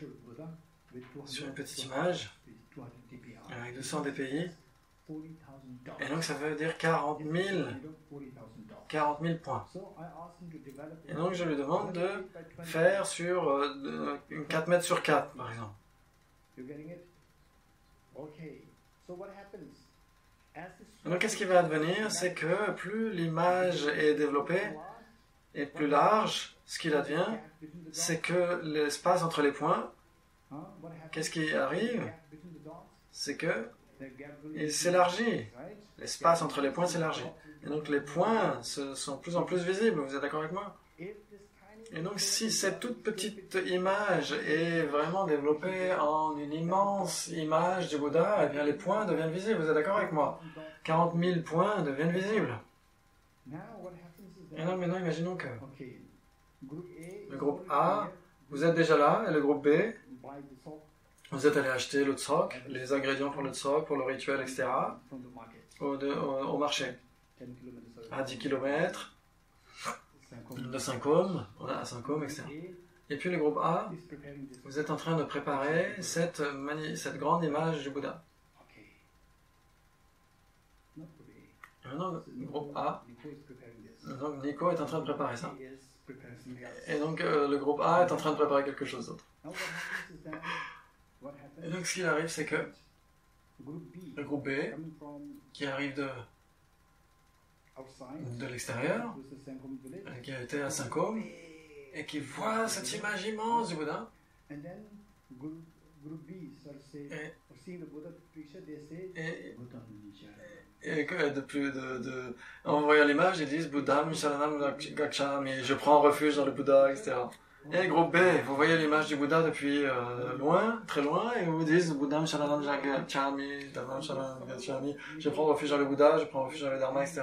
Sur une petite image, avec 200 dpi. Et donc, ça veut dire 40 000 points. Et donc, je lui demande de faire sur 4 mètres sur 4, par exemple. Donc, qu'est-ce qui va advenir? C'est que plus l'image est développée et plus large, ce qu'il advient, c'est que l'espace entre les points, qu'est-ce qui arrive? C'est que il s'élargit. L'espace entre les points s'élargit. Et donc, les points sont de plus en plus visibles. Vous êtes d'accord avec moi? Et donc, si cette toute petite image est vraiment développée en une immense image du Bouddha, eh bien les points deviennent visibles. Vous êtes d'accord avec moi? 40 000 points deviennent visibles. Et donc, maintenant, imaginons que le groupe A, vous êtes déjà là, et le groupe B, vous êtes allé acheter le tsok, les ingrédients pour le tsok, pour le rituel, etc., au marché, à 10 km, de Saint-Côme, à Saint-Côme, etc. Et puis le groupe A, vous êtes en train de préparer cette grande image du Bouddha. Et maintenant, le groupe A, donc Nico est en train de préparer ça. Et donc le groupe A est en train de préparer quelque chose d'autre. Et donc ce qui arrive, c'est que le groupe B, qui arrive de l'extérieur, qui a été à Saint-Côme, et qui voit cette image immense du Bouddha, en voyant l'image, ils disent Buddham Sharanam Gacchami, je prends refuge dans le Bouddha, etc. Et groupe B, vous voyez l'image du Bouddha depuis loin, très loin, et vous dites Buddham Sharanam Gacchami, Dhammam Sharanam Gacchami, je prends refuge dans le Bouddha, je prends refuge dans le Dharma, etc.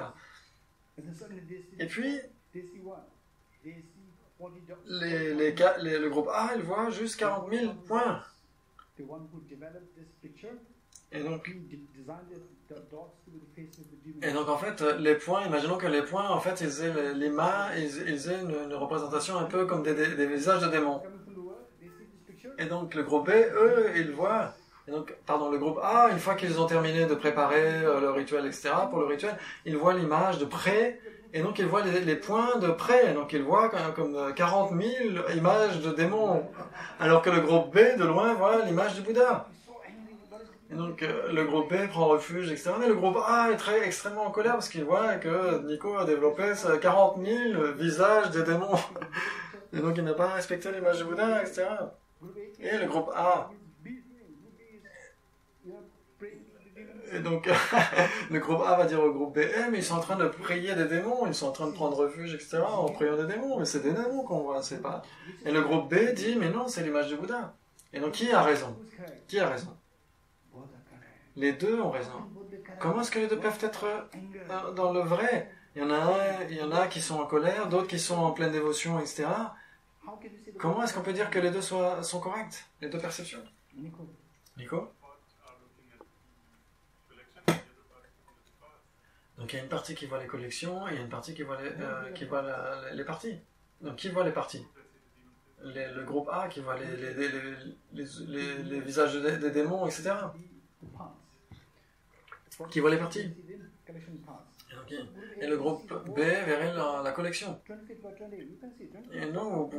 Et puis, le groupe A, il voit juste 40 000 points. Et donc en fait, les points, imaginons que les points, en fait, ils aient une représentation un peu comme des visages de démons. Et donc le groupe B, eux, ils voient... Et donc, le groupe A, une fois qu'ils ont terminé de préparer le rituel, etc., pour le rituel, ils voient l'image de près, et donc ils voient les points de près, donc ils voient comme 40 000 images de démons, alors que le groupe B, de loin, voit l'image du Bouddha. Et donc le groupe B prend refuge, etc., mais le groupe A est extrêmement en colère, parce qu'il voit que Nico a développé 40 000 visages de démons, et donc il n'a pas respecté l'image du Bouddha, etc. Et le groupe A... Et donc, le groupe A va dire au groupe B, mais ils sont en train de prier des démons, ils sont en train de prendre refuge, etc., en priant des démons, mais c'est des démons qu'on voit, c'est pas... Et le groupe B dit, mais non, c'est l'image du Bouddha. Et donc, qui a raison? Qui a raison? Les deux ont raison. Comment est-ce que les deux peuvent être dans le vrai? Il y en a qui sont en colère, d'autres qui sont en pleine dévotion, etc. Comment est-ce qu'on peut dire que les deux sont corrects? Les deux perceptions? Nico? Donc il y a une partie qui voit les collections et il y a une partie qui voit les parties. Donc qui voit les parties? Le groupe A qui voit les visages des démons, etc. Qui voit les parties. Et le groupe B verrait la collection. Et donc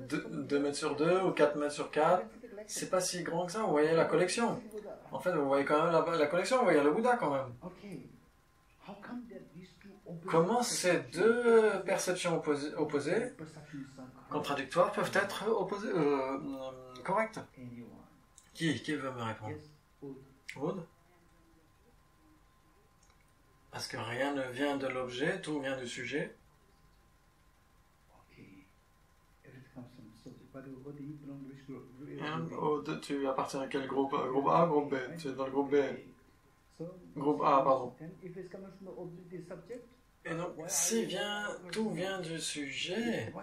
2 mètres sur 2 ou 4 mètres sur 4, c'est pas si grand que ça, vous voyez la collection. En fait, vous voyez quand même la collection, vous voyez le Bouddha quand même. Comment ces deux perceptions opposées, contradictoires, peuvent être correctes? Qui veut me répondre? Aude? Parce que rien ne vient de l'objet, tout vient du sujet. Tu appartiens à quel groupe? Groupe A, groupe B? Tu es dans le groupe B. Groupe A, pardon. Et donc, si tout vient du sujet,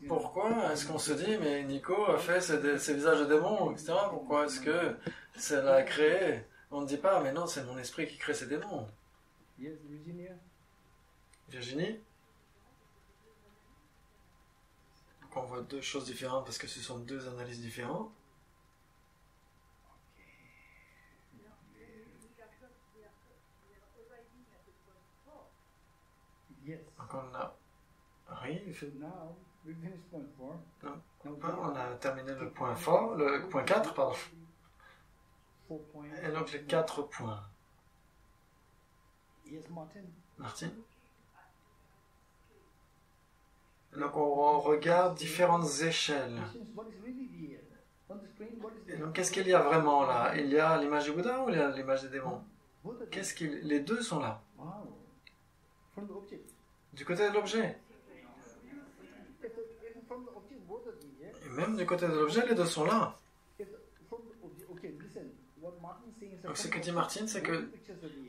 pourquoi est-ce qu'on se dit, mais Nico a fait ses visages de démons, etc. Pourquoi est-ce que ça l'a créé? On ne dit pas, mais non, c'est mon esprit qui crée ces démons. Virginie? Donc on voit deux choses différentes parce que ce sont deux analyses différentes. Donc on arrive. Non, on a terminé le point fort, le point 4, pardon. Et donc les 4 points. Martine? Donc on regarde différentes échelles. Et donc qu'est-ce qu'il y a vraiment là? Il y a l'image du Bouddha ou il y a l'image des démons? Les deux sont là. Du côté de l'objet. Et même du côté de l'objet, les deux sont là. Donc ce que dit Martine, c'est que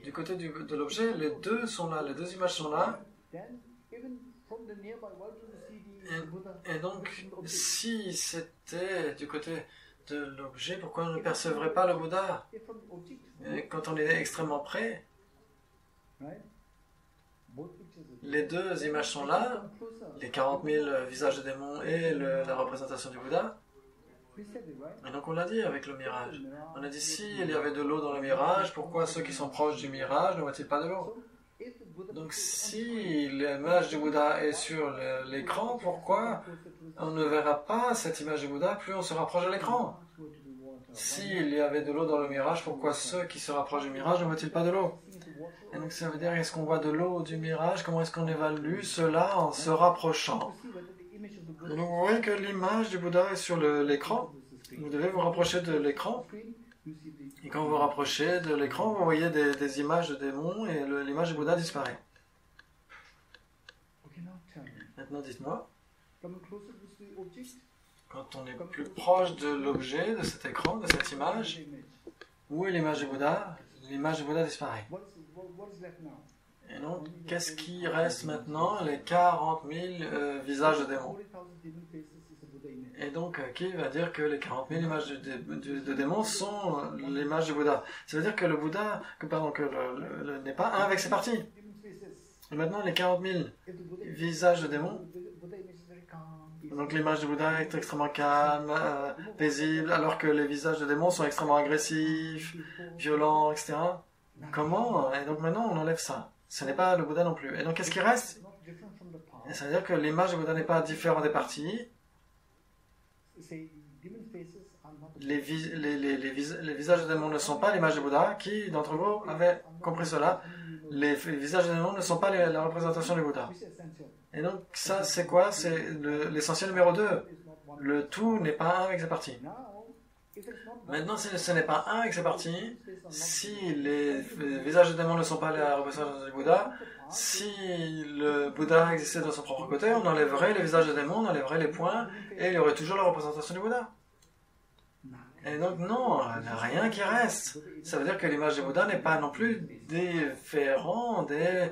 du côté de l'objet, les deux sont là, les deux images sont là. Et donc, si c'était du côté de l'objet, pourquoi on ne percevrait pas le Bouddha? Et quand on est extrêmement près, les deux images sont là, les 40 000 visages de démons et la représentation du Bouddha. Et donc on l'a dit avec le mirage. On a dit s'il y avait de l'eau dans le mirage, pourquoi ceux qui sont proches du mirage ne voient-ils pas de l'eau? Donc si l'image du Bouddha est sur l'écran, pourquoi on ne verra pas cette image du Bouddha plus on se rapproche de l'écran? S'il y avait de l'eau dans le mirage, pourquoi ceux qui se rapprochent du mirage ne voient-ils pas de l'eau? Et donc ça veut dire, est-ce qu'on voit de l'eau du mirage? Comment est-ce qu'on évalue cela en se rapprochant? Donc vous voyez que l'image du Bouddha est sur l'écran. Vous devez vous rapprocher de l'écran. Et quand vous vous rapprochez de l'écran, vous voyez des images de démons et l'image du Bouddha disparaît. Maintenant dites-moi, quand on est plus proche de l'objet, de cet écran, de cette image, où est l'image du Bouddha? L'image du Bouddha disparaît. Et donc, qu'est-ce qui reste maintenant? Les 40 000 visages de démons. Et donc, qui va dire que les 40 000 images de démons sont l'image du Bouddha? Ça veut dire que le Bouddha, n'est pas un avec ses parties. Et maintenant, les 40 000 visages de démons, donc l'image du Bouddha est extrêmement calme, paisible, alors que les visages de démons sont extrêmement agressifs, violents, etc. Comment? Et donc maintenant, on enlève ça. Ce n'est pas le Bouddha non plus. Et donc, qu'est-ce qui reste? Et ça veut dire que l'image du Bouddha n'est pas différente des parties. Les visages de démons ne sont pas l'image du Bouddha. Qui d'entre vous avait compris cela? Les visages de démons ne sont pas la représentation du Bouddha. Et donc, ça, c'est quoi? C'est l'essentiel numéro 2. Le tout n'est pas un avec ses parties. Maintenant, si ce n'est pas un avec ses parties, si les visages de démons ne sont pas la représentation du Bouddha, si le Bouddha existait de son propre côté, on enlèverait les visages de démons, on enlèverait les points, et il y aurait toujours la représentation du Bouddha. Et donc non, il n'y a rien qui reste. Ça veut dire que l'image du Bouddha n'est pas non plus différente des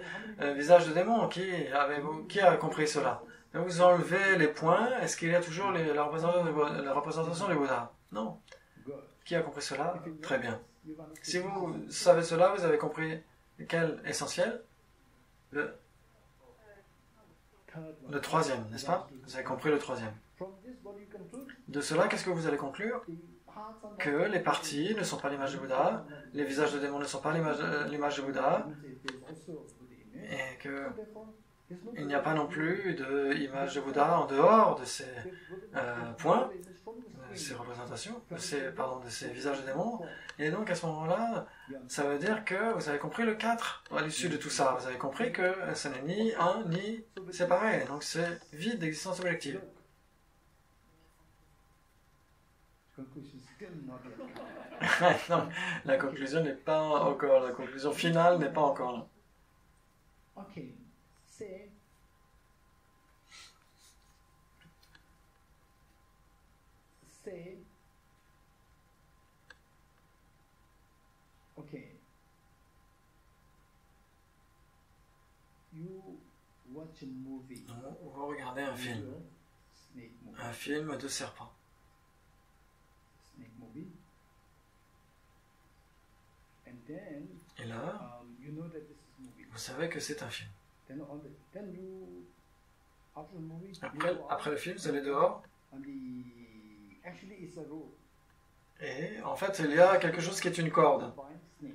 visages de démons. Qui a compris cela? Donc vous enlevez les points, est-ce qu'il y a toujours la représentation du Bouddha? Non. Qui a compris cela? Très bien. Si vous savez cela, vous avez compris quel essentiel? Le troisième, n'est-ce pas? Vous avez compris le troisième. De cela, qu'est-ce que vous allez conclure? Que les parties ne sont pas l'image du Bouddha, les visages de démons ne sont pas l'image du Bouddha, et qu'il n'y a pas non plus d'image de Bouddha en dehors de ces points, de ces représentations, de ces visages de démons. Et donc à ce moment-là, ça veut dire que vous avez compris le 4 à l'issue de tout ça. Vous avez compris que ce n'est ni un ni séparé, donc c'est vide d'existence objective. Non, la conclusion n'est pas encore, la conclusion finale n'est pas encore là. say, okay, you watch a movie, Vous regardez un film de serpent. Snake movie, and then Et là, you know that this is a movie. vous savez que c'est un film. Then you after the movie. Après le film, vous allez dehors. Actually, it's a road. Et en fait, il y a quelque chose qui est une corde.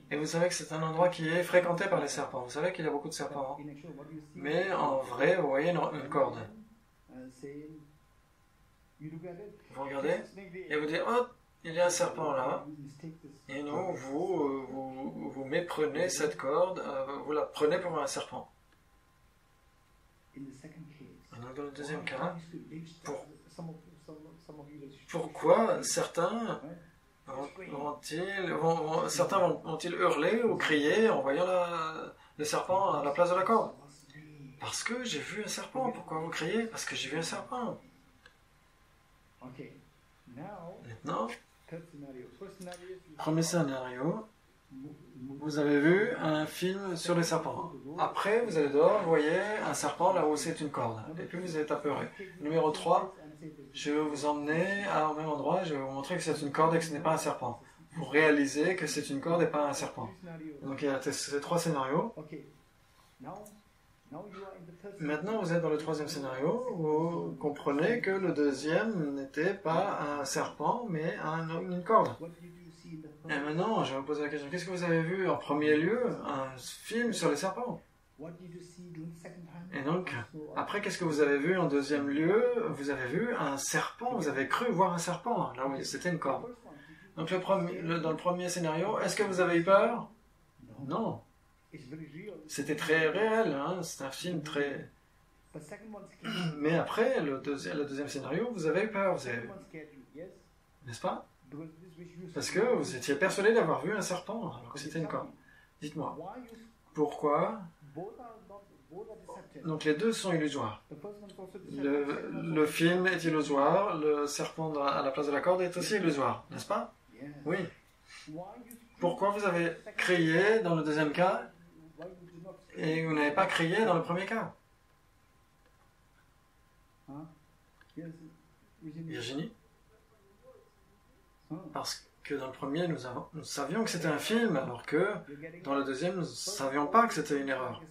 Et vous savez que c'est un endroit qui est fréquenté par les serpents. Vous savez qu'il y a beaucoup de serpents. Mais en vrai, vous voyez une corde. Vous regardez et vous dites, oh, il y a un serpent là. Et non, vous méprenez cette corde, vous la prenez pour un serpent. Et donc dans le deuxième cas, pourquoi certains vont-ils hurler ou crier en voyant le serpent à la place de la corde? Parce que j'ai vu un serpent. Pourquoi vous criez? Parce que j'ai vu un serpent. Maintenant, premier scénario, vous avez vu un film sur les serpents. Après, vous allez dehors, vous voyez un serpent là où c'est une corde. Et puis vous êtes apeuré. Numéro 3, je vais vous emmener au même endroit, je vais vous montrer que c'est une corde et que ce n'est pas un serpent. Vous réalisez que c'est une corde et pas un serpent. Donc il y a ces 3 scénarios. Maintenant, vous êtes dans le 3e scénario, vous comprenez que le deuxième n'était pas un serpent, mais une corde. Et maintenant, je vais vous poser la question, qu'est-ce que vous avez vu en premier lieu? Un film sur les serpents. Et donc, après, qu'est-ce que vous avez vu en deuxième lieu? Vous avez vu un serpent, vous avez cru voir un serpent, là où c'était une corde. Donc, dans le premier scénario, est-ce que vous avez eu peur? Non. C'était très réel, hein? C'est un film très... Mais après, le deuxième scénario, vous avez eu peur, n'est-ce pas? Parce que vous étiez persuadé d'avoir vu un serpent, alors que c'était une corde. Dites-moi, pourquoi? Donc les deux sont illusoires. Le film est illusoire, le serpent à la place de la corde est aussi illusoire, n'est-ce pas? Oui. Pourquoi vous avez crié dans le deuxième cas et vous n'avez pas crié dans le premier cas? Virginie? Parce que dans le premier, nous savions que c'était un film, alors que dans le deuxième, nous ne savions pas que c'était une erreur.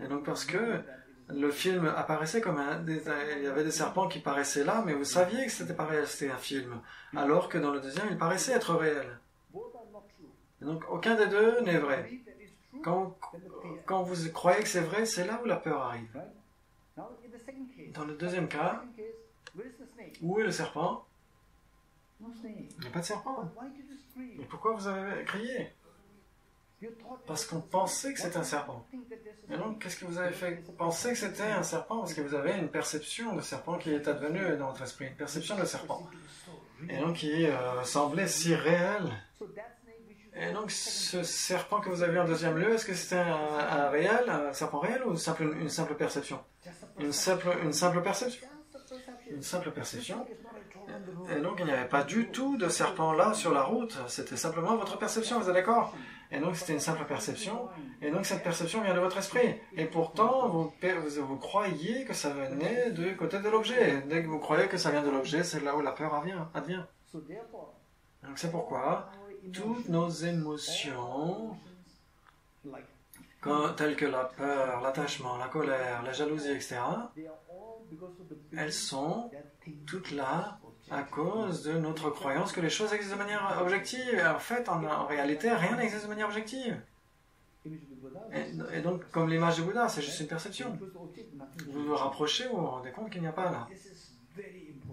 Et donc parce que le film apparaissait comme il y avait des serpents qui paraissaient là, mais vous saviez que c'était pas réel, c'était un film. Alors que dans le deuxième, il paraissait être réel. Et donc aucun des deux n'est vrai. Quand vous croyez que c'est vrai, c'est là où la peur arrive. Dans le deuxième cas, où est le serpent? Il n'y a pas de serpent. Mais pourquoi vous avez crié? Parce qu'on pensait que c'était un serpent. Et donc, qu'est-ce que vous avez fait penser que c'était un serpent? Parce que vous avez une perception de serpent qui est advenue dans votre esprit. Une perception de serpent. Et donc, qui semblait si réel. Et donc, ce serpent que vous avez en deuxième lieu, est-ce que c'était un serpent réel ou une simple perception? Une simple perception. Une simple perception. Et donc, il n'y avait pas du tout de serpent là sur la route. C'était simplement votre perception, vous êtes d'accord? Et donc, c'était une simple perception. Et donc, cette perception vient de votre esprit. Et pourtant, vous croyez que ça venait du côté de l'objet. Dès que vous croyez que ça vient de l'objet, c'est là où la peur advient. Donc, c'est pourquoi toutes nos émotions, telles que la peur, l'attachement, la colère, la jalousie, etc., elles sont toutes là à cause de notre croyance que les choses existent de manière objective. En fait, en réalité, rien n'existe de manière objective. Et donc, comme l'image du Bouddha, c'est juste une perception. Vous vous rapprochez, vous vous rendez compte qu'il n'y a pas là.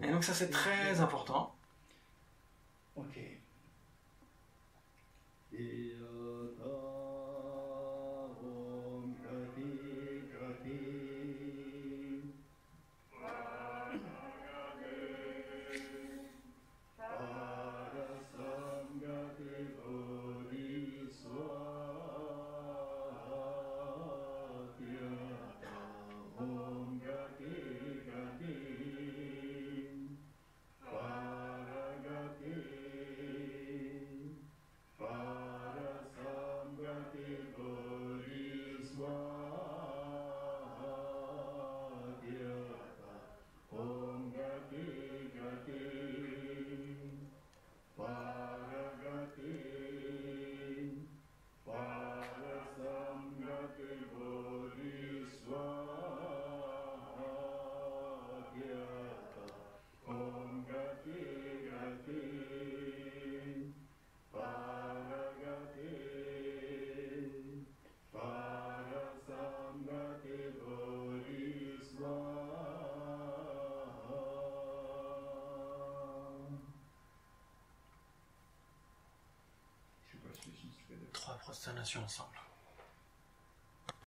Et donc ça, c'est très important. 3 prosternations ensemble.